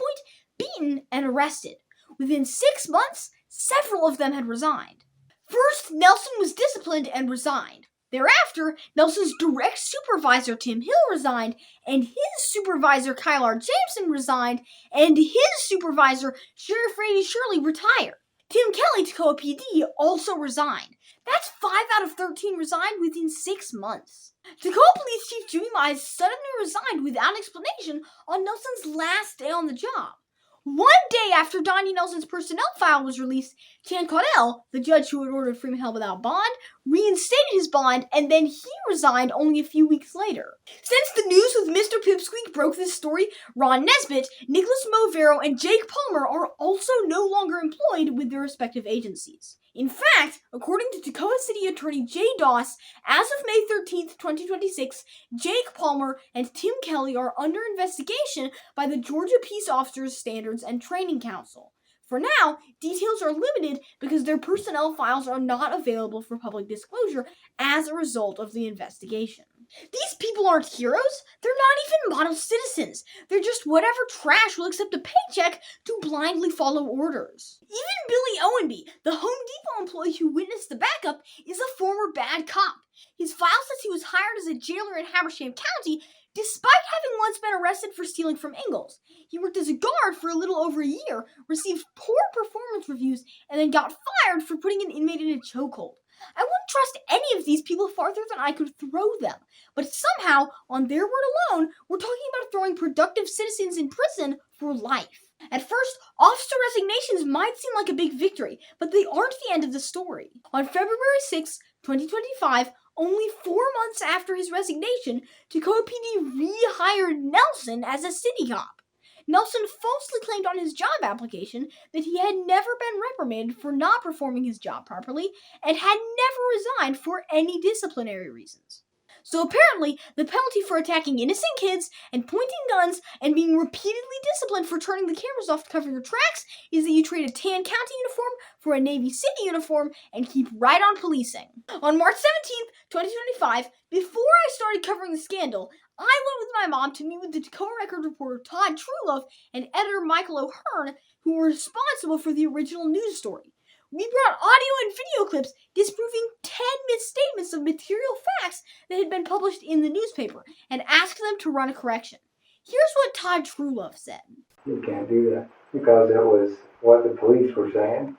beaten, and arrested. Within 6 months, several of them had resigned. First, Nelson was disciplined and resigned. Thereafter, Nelson's direct supervisor, Tim Hill, resigned, and his supervisor, Kyle R. Jameson, resigned, and his supervisor, Sheriff Randy Shirley, retired. Tim Kelly, Toccoa PD, also resigned. That's 5 out of 13 resigned within 6 months. Toccoa Police Chief Jimmy Mize suddenly resigned without explanation on Nelson's last day on the job. 1 day after Dondi Nelson's personnel file was released, Tan Caudell, the judge who had ordered Freeman held without bond, reinstated his bond, and then he resigned only a few weeks later. Since the news with Mr. Pipsqueak broke this story, Ron Nesbitt, Nicholas Movero, and Jake Palmer are also no longer employed with their respective agencies. In fact, according to Toccoa City Attorney Jay Doss, as of May 13th, 2026, Jake Palmer and Tim Kelly are under investigation by the Georgia Peace Officers Standards and Training Council. For now, details are limited because their personnel files are not available for public disclosure as a result of the investigation. These people aren't heroes. They're not even model citizens. They're just whatever trash will accept a paycheck to blindly follow orders. Even Billy Owenby, the Home Depot employee who witnessed the backup, is a former bad cop. His file says he was hired as a jailer in Habersham County despite having once been arrested for stealing from Ingalls. He worked as a guard for a little over a year, received poor performance reviews, and then got fired for putting an inmate in a chokehold. I wouldn't trust any of these people farther than I could throw them. But somehow, on their word alone, we're talking about throwing productive citizens in prison for life. At first, officer resignations might seem like a big victory, but they aren't the end of the story. On February 6, 2025, only 4 months after his resignation, Toccoa PD rehired Nelson as a city cop. Nelson falsely claimed on his job application that he had never been reprimanded for not performing his job properly and had never resigned for any disciplinary reasons. So apparently, the penalty for attacking innocent kids and pointing guns and being repeatedly disciplined for turning the cameras off to cover your tracks is that you trade a tan county uniform for a Navy City uniform and keep right on policing. On March 17th, 2025, before I started covering the scandal, I went with my mom to meet with the Toccoa Record reporter Todd Truelove and editor Michael O'Hearn, who were responsible for the original news story. We brought audio and video clips disproving 10 misstatements of material facts that had been published in the newspaper and asked them to run a correction. Here's what Todd Truelove said. You can't do that because that was what the police were saying.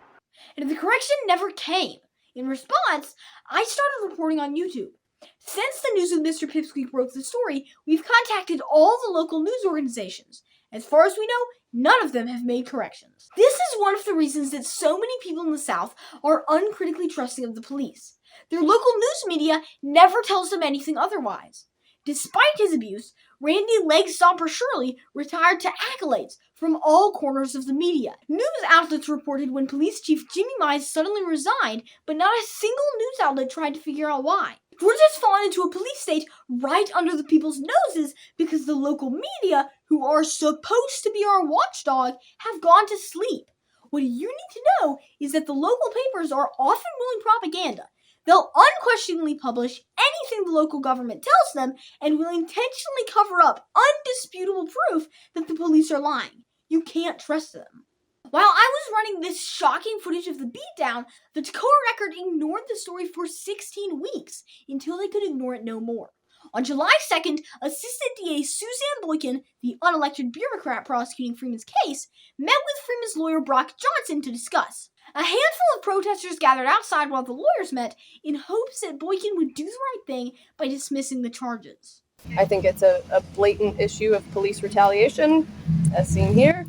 And the correction never came. In response, I started reporting on YouTube. Since the News with Mr. Pipsqueak broke the story, we've contacted all the local news organizations. As far as we know, none of them have made corrections. This is one of the reasons that so many people in the South are uncritically trusting of the police. Their local news media never tells them anything otherwise. Despite his abuse, Randy Leg Stomper Shirley retired to accolades from all corners of the media. News outlets reported when Police Chief Jimmy Mize suddenly resigned, but not a single news outlet tried to figure out why. Georgia's fallen into a police state right under the people's noses because the local media, who are supposed to be our watchdog, have gone to sleep. What you need to know is that the local papers are often willing propaganda. They'll unquestioningly publish anything the local government tells them and will intentionally cover up undisputable proof that the police are lying. You can't trust them. While I was running this shocking footage of the beatdown, the Toccoa Record ignored the story for 16 weeks until they could ignore it no more. On July 2nd, Assistant DA Suzanne Boykin, the unelected bureaucrat prosecuting Freeman's case, met with Freeman's lawyer Brock Johnson to discuss. A handful of protesters gathered outside while the lawyers met in hopes that Boykin would do the right thing by dismissing the charges. I think it's a blatant issue of police retaliation, as seen here.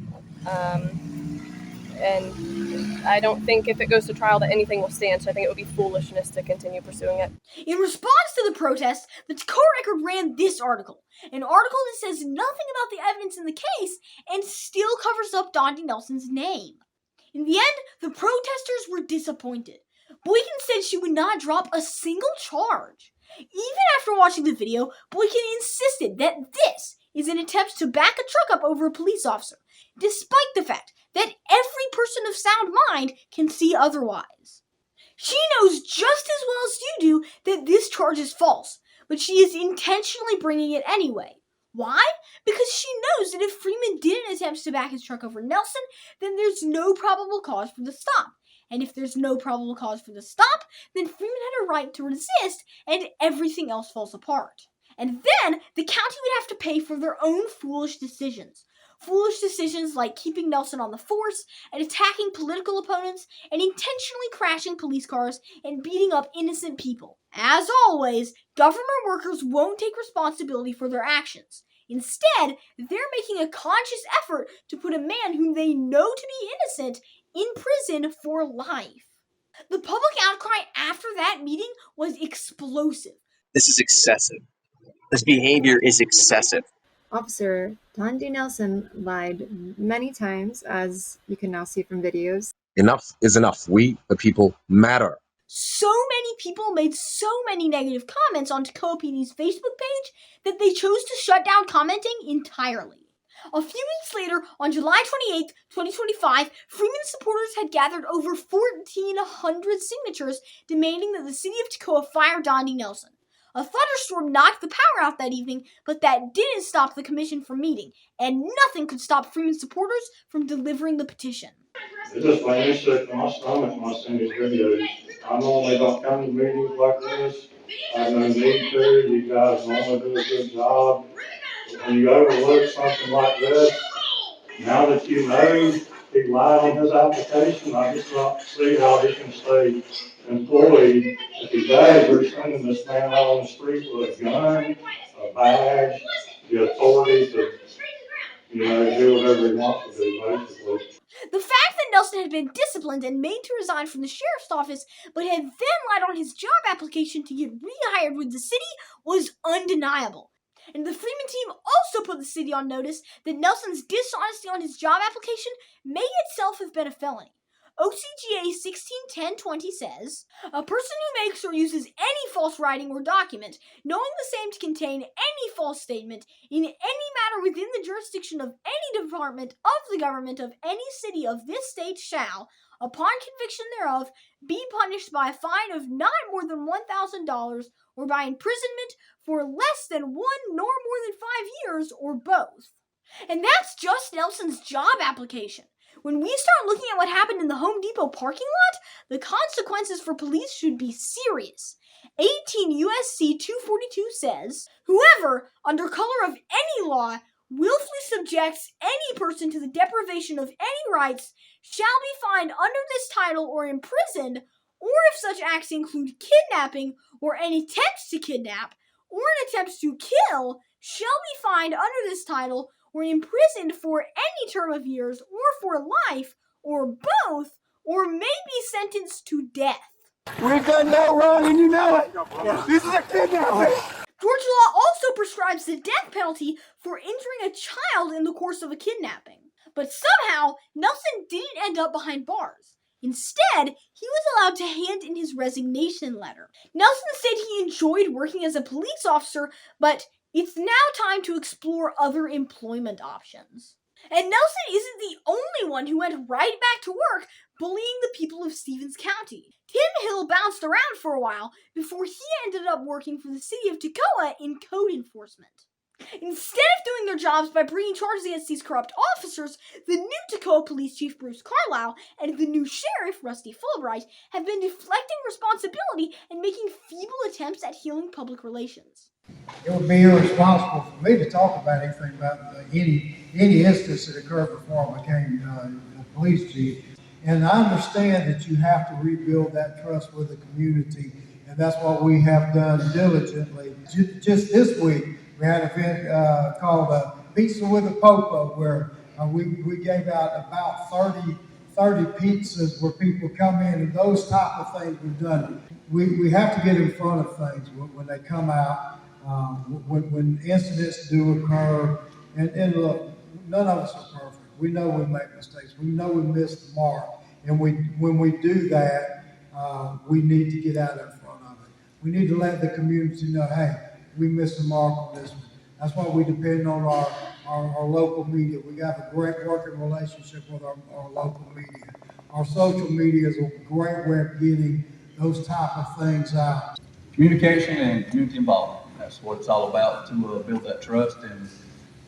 And I don't think if it goes to trial that anything will stand, so I think it would be foolishness to continue pursuing it. In response to the protest, the Toccoa Record ran this article. An article that says nothing about the evidence in the case and still covers up Dondi Nelson's name. In the end, the protesters were disappointed. Boykin said she would not drop a single charge. Even after watching the video, Boykin insisted that this is an attempt to back a truck up over a police officer, despite the fact that every person of sound mind can see otherwise. She knows just as well as you do that this charge is false, but she is intentionally bringing it anyway. Why? Because she knows that if Freeman didn't attempt to back his truck over Nelson, then there's no probable cause for the stop. And if there's no probable cause for the stop, then Freeman had a right to resist, and everything else falls apart. And then the county would have to pay for their own foolish decisions. Foolish decisions like keeping Nelson on the force, and attacking political opponents, and intentionally crashing police cars, and beating up innocent people. As always, government workers won't take responsibility for their actions. Instead, they're making a conscious effort to put a man whom they know to be innocent in prison for life. The public outcry after that meeting was explosive. This is excessive. This behavior is excessive. Officer Dondi Nelson lied many times, as you can now see from videos. enough is enough. We, the people, matter. So many people made so many negative comments on Toccoa PD's Facebook page that they chose to shut down commenting entirely. A few weeks later, on July 28, 2025, Freeman supporters had gathered over 1,400 signatures demanding that the city of Toccoa fire Dondi Nelson. A thunderstorm knocked the power out that evening, but that didn't stop the commission from meeting, and nothing could stop Freeman supporters from delivering the petition. It just made me sick to my stomach when I seen these videos. I normally don't come to meetings like this. I have no need to. You guys normally do a good job. But when you overlook something like this, now that you know he lied on his application, I just don't see how he can stay employed if he does. We're sending this man out on the street with a gun, a badge, the authority to, do whatever he wants to do, basically. The fact that Nelson had been disciplined and made to resign from the sheriff's office, but had then lied on his job application to get rehired with the city was undeniable. And the Freeman team also put the city on notice that Nelson's dishonesty on his job application may itself have been a felony. OCGA 161020 says, "A person who makes or uses any false writing or document, knowing the same to contain any false statement, in any matter within the jurisdiction of any department of the government of any city of this state shall, upon conviction thereof, be punished by a fine of not more than $1,000 or by imprisonment for less than 1 nor more than 5 years, or both." And that's just Nelson's job application. When we start looking at what happened in the Home Depot parking lot, the consequences for police should be serious. 18 U.S.C. 242 says, "Whoever, under color of any law, willfully subjects any person to the deprivation of any rights shall be fined under this title or imprisoned, or if such acts include kidnapping or any attempts to kidnap, or an attempt to kill, shall be fined under this title or imprisoned for any term of years, or for life, or both, or may be sentenced to death." We've done no wrong and you know it. This is a kidnapping. Georgia law also prescribes the death penalty for injuring a child in the course of a kidnapping. But somehow, Nelson didn't end up behind bars. Instead, he was allowed to hand in his resignation letter. Nelson said he enjoyed working as a police officer, but it's now time to explore other employment options. And Nelson isn't the only one who went right back to work bullying the people of Stevens County. Tim Hill bounced around for a while before he ended up working for the city of Toccoa in code enforcement. Instead of doing their jobs by bringing charges against these corrupt officers, the new Toccoa Police Chief Bruce Carlisle and the new Sheriff Rusty Fulbright have been deflecting responsibility and making feeble attempts at healing public relations. It would be irresponsible for me to talk about anything about any instance that occurred before I became the police chief. And I understand that you have to rebuild that trust with the community, and that's what we have done diligently. Just this week, we had an event called Pizza with a Popo, where we gave out about 30 pizzas where people come in, and those type of things we've done. We have to get in front of things when they come out. When incidents do occur, and look, none of us are perfect. We know we make mistakes. We know we miss the mark. And when we do that, we need to get out in front of it. We need to let the community know, hey, we missed the mark on this one. That's why we depend on our local media. We have a great working relationship with our local media. Our social media is a great way of getting those type of things out. Communication and community involvement. That's what it's all about, to build that trust. And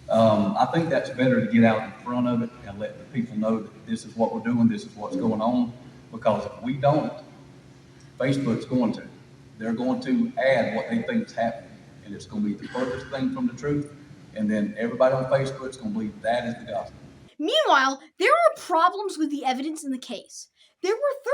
I think that's better to get out in front of it and let the people know that this is what we're doing, this is what's going on. Because if we don't, Facebook's going to. They're going to add what they think is happening. And it's going to be the furthest thing from the truth. And then everybody on Facebook is going to believe that is the gospel. Meanwhile, there are problems with the evidence in the case. There were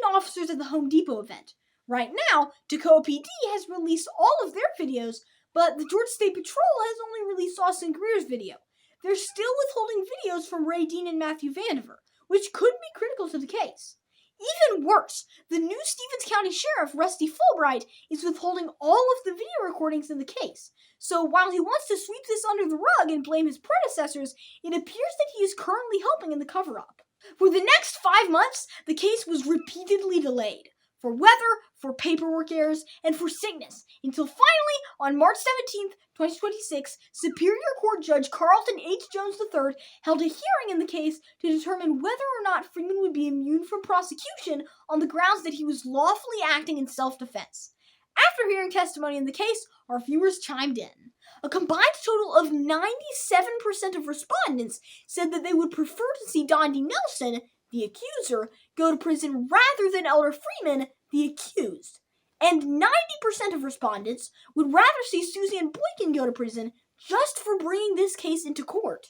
13 officers at the Home Depot event. Right now, Toccoa PD has released all of their videos, but the Georgia State Patrol has only released Austin Greer's video. They're still withholding videos from Ray Dean and Matthew Vandiver, which could be critical to the case. Even worse, the new Stevens County Sheriff, Rusty Fulbright, is withholding all of the video recordings in the case. So while he wants to sweep this under the rug and blame his predecessors, it appears that he is currently helping in the cover-up. For the next 5 months, the case was repeatedly delayed for weather, for paperwork errors, and for sickness, until finally, on March 17, 2026, Superior Court Judge Carlton H. Jones III held a hearing in the case to determine whether or not Freeman would be immune from prosecution on the grounds that he was lawfully acting in self-defense. After hearing testimony in the case, our viewers chimed in. A combined total of 97% of respondents said that they would prefer to see Dondi Nelson, the accuser, go to prison rather than Elder Freeman, the accused. And 90% of respondents would rather see Suzanne Boykin go to prison just for bringing this case into court.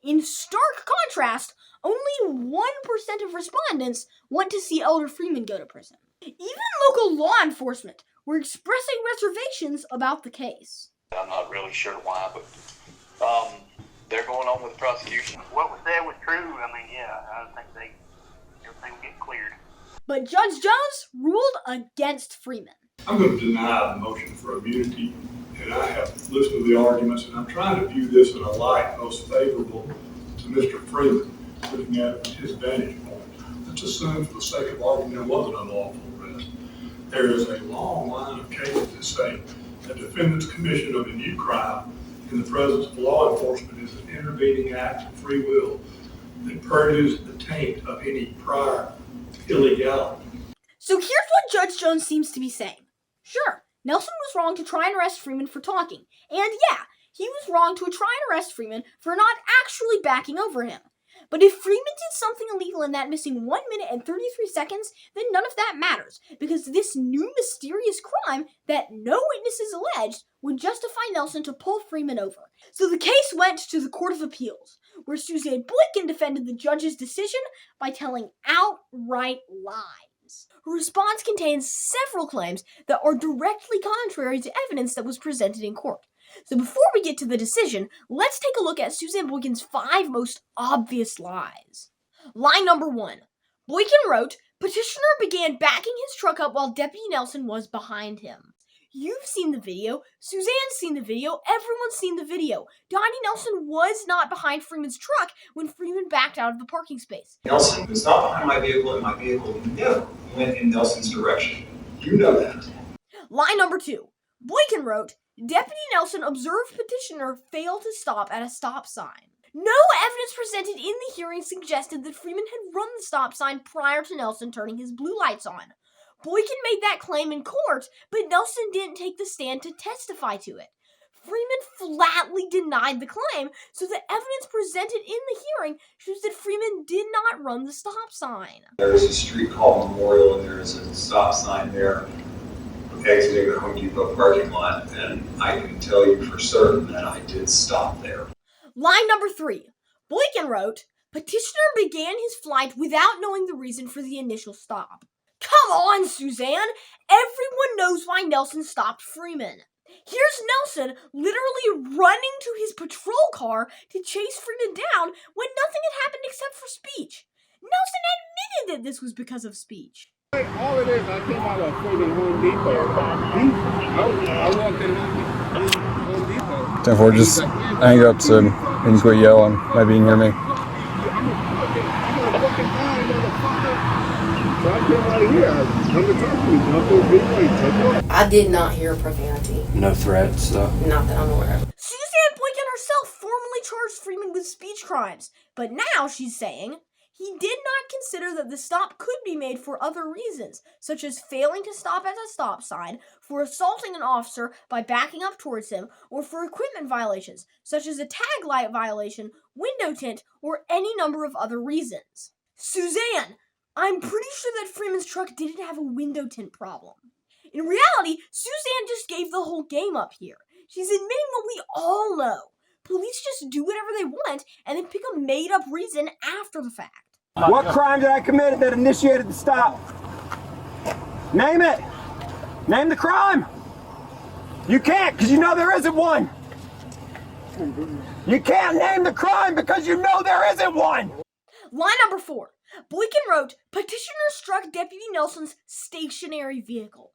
In stark contrast, only 1% of respondents want to see Elder Freeman go to prison. Even local law enforcement were expressing reservations about the case. I'm not really sure why, but they're going on with the prosecution. What was said was true. I mean, yeah, I think everything will get cleared. But Judge Jones ruled against Freeman. I'm going to deny the motion for immunity, and I have listened to the arguments, and I'm trying to view this in a light most favorable to Mr. Freeman, looking at it from his vantage point. Let's assume, for the sake of argument, it was an unlawful arrest. There is a long line of cases that say a defendant's commission of a new crime in the presence of law enforcement is an intervening act of free will that purges the taint of any prior illegality. So here's what Judge Jones seems to be saying. Sure, Nelson was wrong to try and arrest Freeman for talking. And yeah, he was wrong to try and arrest Freeman for not actually backing over him. But if Freeman did something illegal in that missing 1 minute and 33 seconds, then none of that matters, because this new mysterious crime that no witnesses alleged would justify Nelson to pull Freeman over. So the case went to the Court of Appeals, where Suzanne Boykin defended the judge's decision by telling outright lies. Her response contains several claims that are directly contrary to evidence that was presented in court. So before we get to the decision, let's take a look at Suzanne Boykin's 5 most obvious lies. Lie number 1. Boykin wrote, "Petitioner began backing his truck up while Deputy Nelson was behind him." You've seen the video, Suzanne's seen the video, everyone's seen the video. Dondi Nelson was not behind Freeman's truck when Freeman backed out of the parking space. Nelson was not behind my vehicle, and my vehicle never went in Nelson's direction. You know that. Lie number 2. Boykin wrote, "Deputy Nelson observed petitioner fail to stop at a stop sign." No evidence presented in the hearing suggested that Freeman had run the stop sign prior to Nelson turning his blue lights on. Boykin made that claim in court, but Nelson didn't take the stand to testify to it. Freeman flatly denied the claim, so the evidence presented in the hearing shows that Freeman did not run the stop sign. There is a street called Memorial, and there is a stop sign there exiting the Home Depot parking lot, and I can tell you for certain that I did stop there. Lie number 3. Boykin wrote, "Petitioner began his flight without knowing the reason for the initial stop." Come on, Suzanne! Everyone knows why Nelson stopped Freeman. Here's Nelson literally running to his patrol car to chase Freeman down when nothing had happened except for speech. Nelson admitted that this was because of speech. All it is, I came out of freaking Home Depot. I walked in Home Depot. 10-4, just hang up so you can quit yelling. Maybe you can hear me. I did not hear profanity. No threats, though. Not that I'm aware of. Suzanne Boykin herself formally charged Freeman with speech crimes, but now she's saying he did not consider that the stop could be made for other reasons, such as failing to stop at a stop sign, for assaulting an officer by backing up towards him, or for equipment violations, such as a tag light violation, window tint, or any number of other reasons. Suzanne, I'm pretty sure that Freeman's truck didn't have a window tint problem. In reality, Suzanne just gave the whole game up here. She's admitting what we all know. Police just do whatever they want and then pick a made-up reason after the fact. What crime did I commit that initiated the stop? Name it. Name the crime. You can't, because you know there isn't one. You can't name the crime because you know there isn't one. Lie number 4. Boykin wrote, "Petitioner struck Deputy Nelson's stationary vehicle."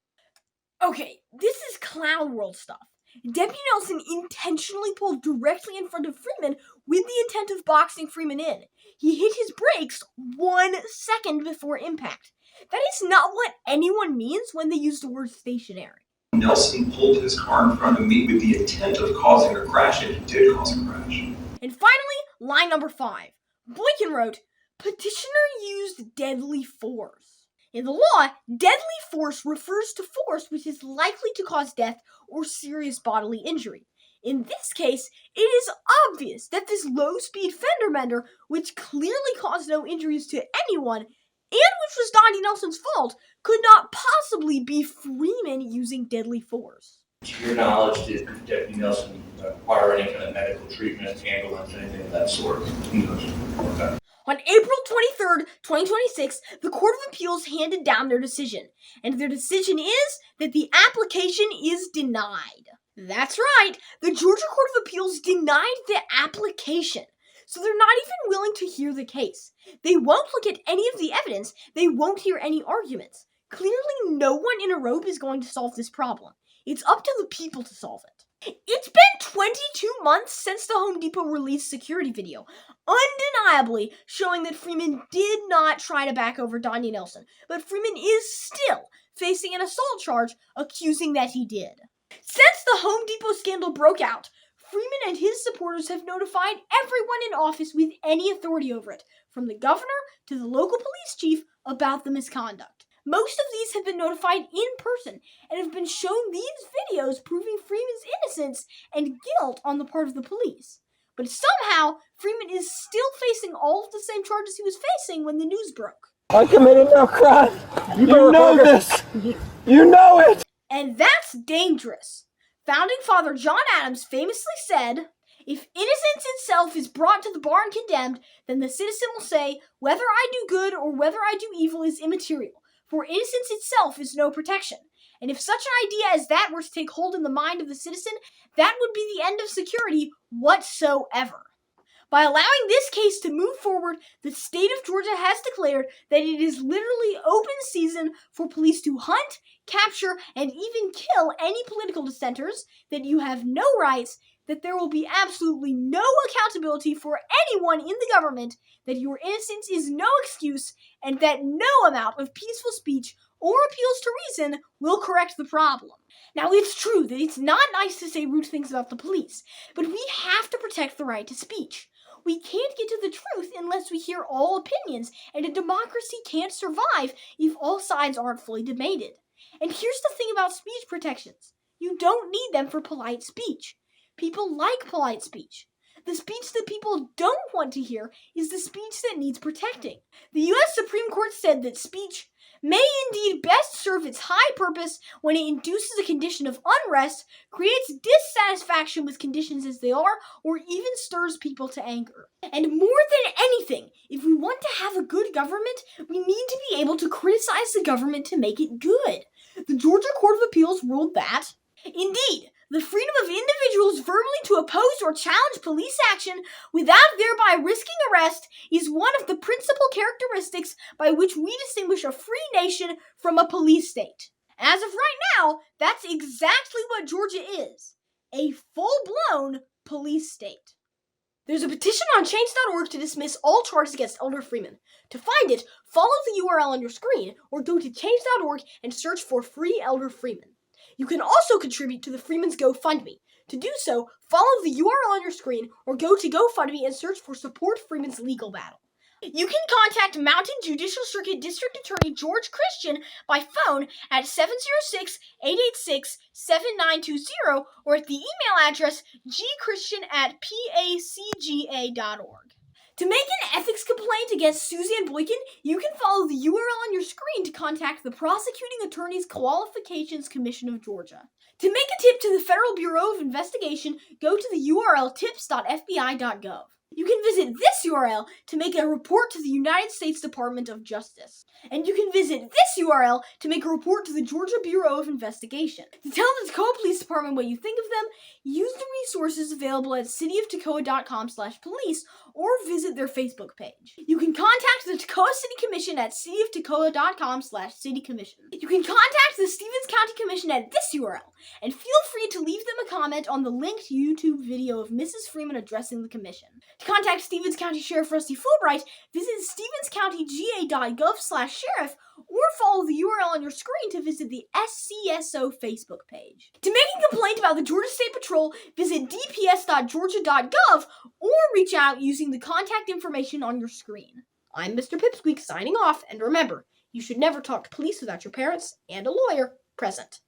Okay, this is clown world stuff. Deputy Nelson intentionally pulled directly in front of Freeman with the intent of boxing Freeman in. He hit his brakes 1 second before impact. That is not what anyone means when they use the word stationary. Nelson pulled his car in front of me with the intent of causing a crash, and he did cause a crash. And finally, line number 5. Boykin wrote, "Petitioner used deadly force." In the law, deadly force refers to force which is likely to cause death or serious bodily injury. In this case, it is obvious that this low-speed fender bender, which clearly caused no injuries to anyone, and which was Dondi Nelson's fault, could not possibly be Freeman using deadly force. To your knowledge, did Deputy Nelson require any kind of medical treatment, ambulance, anything of that sort? Okay. On April 23rd, 2026, the Court of Appeals handed down their decision, and their decision is that the application is denied. That's right, the Georgia Court of Appeals denied the application, so they're not even willing to hear the case. They won't look at any of the evidence, they won't hear any arguments. Clearly, no one in a robe is going to solve this problem. It's up to the people to solve it. It's been 22 months since the Home Depot released security video, undeniably showing that Freeman did not try to back over Dondi Nelson, but Freeman is still facing an assault charge accusing that he did. Since the Home Depot scandal broke out, Freeman and his supporters have notified everyone in office with any authority over it, from the governor to the local police chief, about the misconduct. Most of these have been notified in person and have been shown these videos proving Freeman's innocence and guilt on the part of the police. But somehow, Freeman is still facing all of the same charges he was facing when the news broke. I committed no crime. You know this. You know it. And that's dangerous. Founding Father John Adams famously said, "If innocence itself is brought to the bar and condemned, then the citizen will say, whether I do good or whether I do evil is immaterial. For innocence itself is no protection. And if such an idea as that were to take hold in the mind of the citizen, that would be the end of security whatsoever." By allowing this case to move forward, the state of Georgia has declared that it is literally open season for police to hunt, capture, and even kill any political dissenters, that you have no rights, that there will be absolutely no accountability for anyone in the government, that your innocence is no excuse, and that no amount of peaceful speech or appeals to reason will correct the problem. Now, it's true that it's not nice to say rude things about the police, but we have to protect the right to speech. We can't get to the truth unless we hear all opinions, and a democracy can't survive if all sides aren't fully debated. And here's the thing about speech protections. You don't need them for polite speech. People like polite speech. The speech that people don't want to hear is the speech that needs protecting. The U.S. Supreme Court said that speech may indeed best serve its high purpose when it induces a condition of unrest, creates dissatisfaction with conditions as they are, or even stirs people to anger. And more than anything, if we want to have a good government, we need to be able to criticize the government to make it good. The Georgia Court of Appeals ruled that, indeed, the freedom of individuals verbally to oppose or challenge police action without thereby risking arrest is one of the principal characteristics by which we distinguish a free nation from a police state. As of right now, that's exactly what Georgia is. A full-blown police state. There's a petition on change.org to dismiss all charges against Elder Freeman. To find it, follow the URL on your screen or go to change.org and search for Free Elder Freeman. You can also contribute to the Freeman's GoFundMe. To do so, follow the URL on your screen or go to GoFundMe and search for Support Freeman's Legal Battle. You can contact Mountain Judicial Circuit District Attorney George Christian by phone at 706-886-7920 or at the email address gchristian@pacga.org. To make an ethics complaint against Suzanne Boykin, you can follow the URL on your screen to contact the Prosecuting Attorneys Qualifications Commission of Georgia. To make a tip to the Federal Bureau of Investigation, go to the URL tips.fbi.gov. You can visit this URL to make a report to the United States Department of Justice. And you can visit this URL to make a report to the Georgia Bureau of Investigation. To tell the Toccoa Police Department what you think of them, use the resources available at cityoftoccoa.com/police or visit their Facebook page. You can contact the Toccoa City Commission at cityoftoccoa.com/citycommission. You can contact the Stevens County Commission at this URL, and feel free to leave them a comment on the linked YouTube video of Mrs. Freeman addressing the commission. To contact Stevens County Sheriff Rusty Fulbright, visit stevenscountyga.gov/sheriff, or follow the URL on your screen to visit the SCSO Facebook page. To make a complaint about the Georgia State Patrol, visit dps.georgia.gov or reach out using the contact information on your screen. I'm Mr. Pipsqueak signing off, and remember, you should never talk to police without your parents and a lawyer present.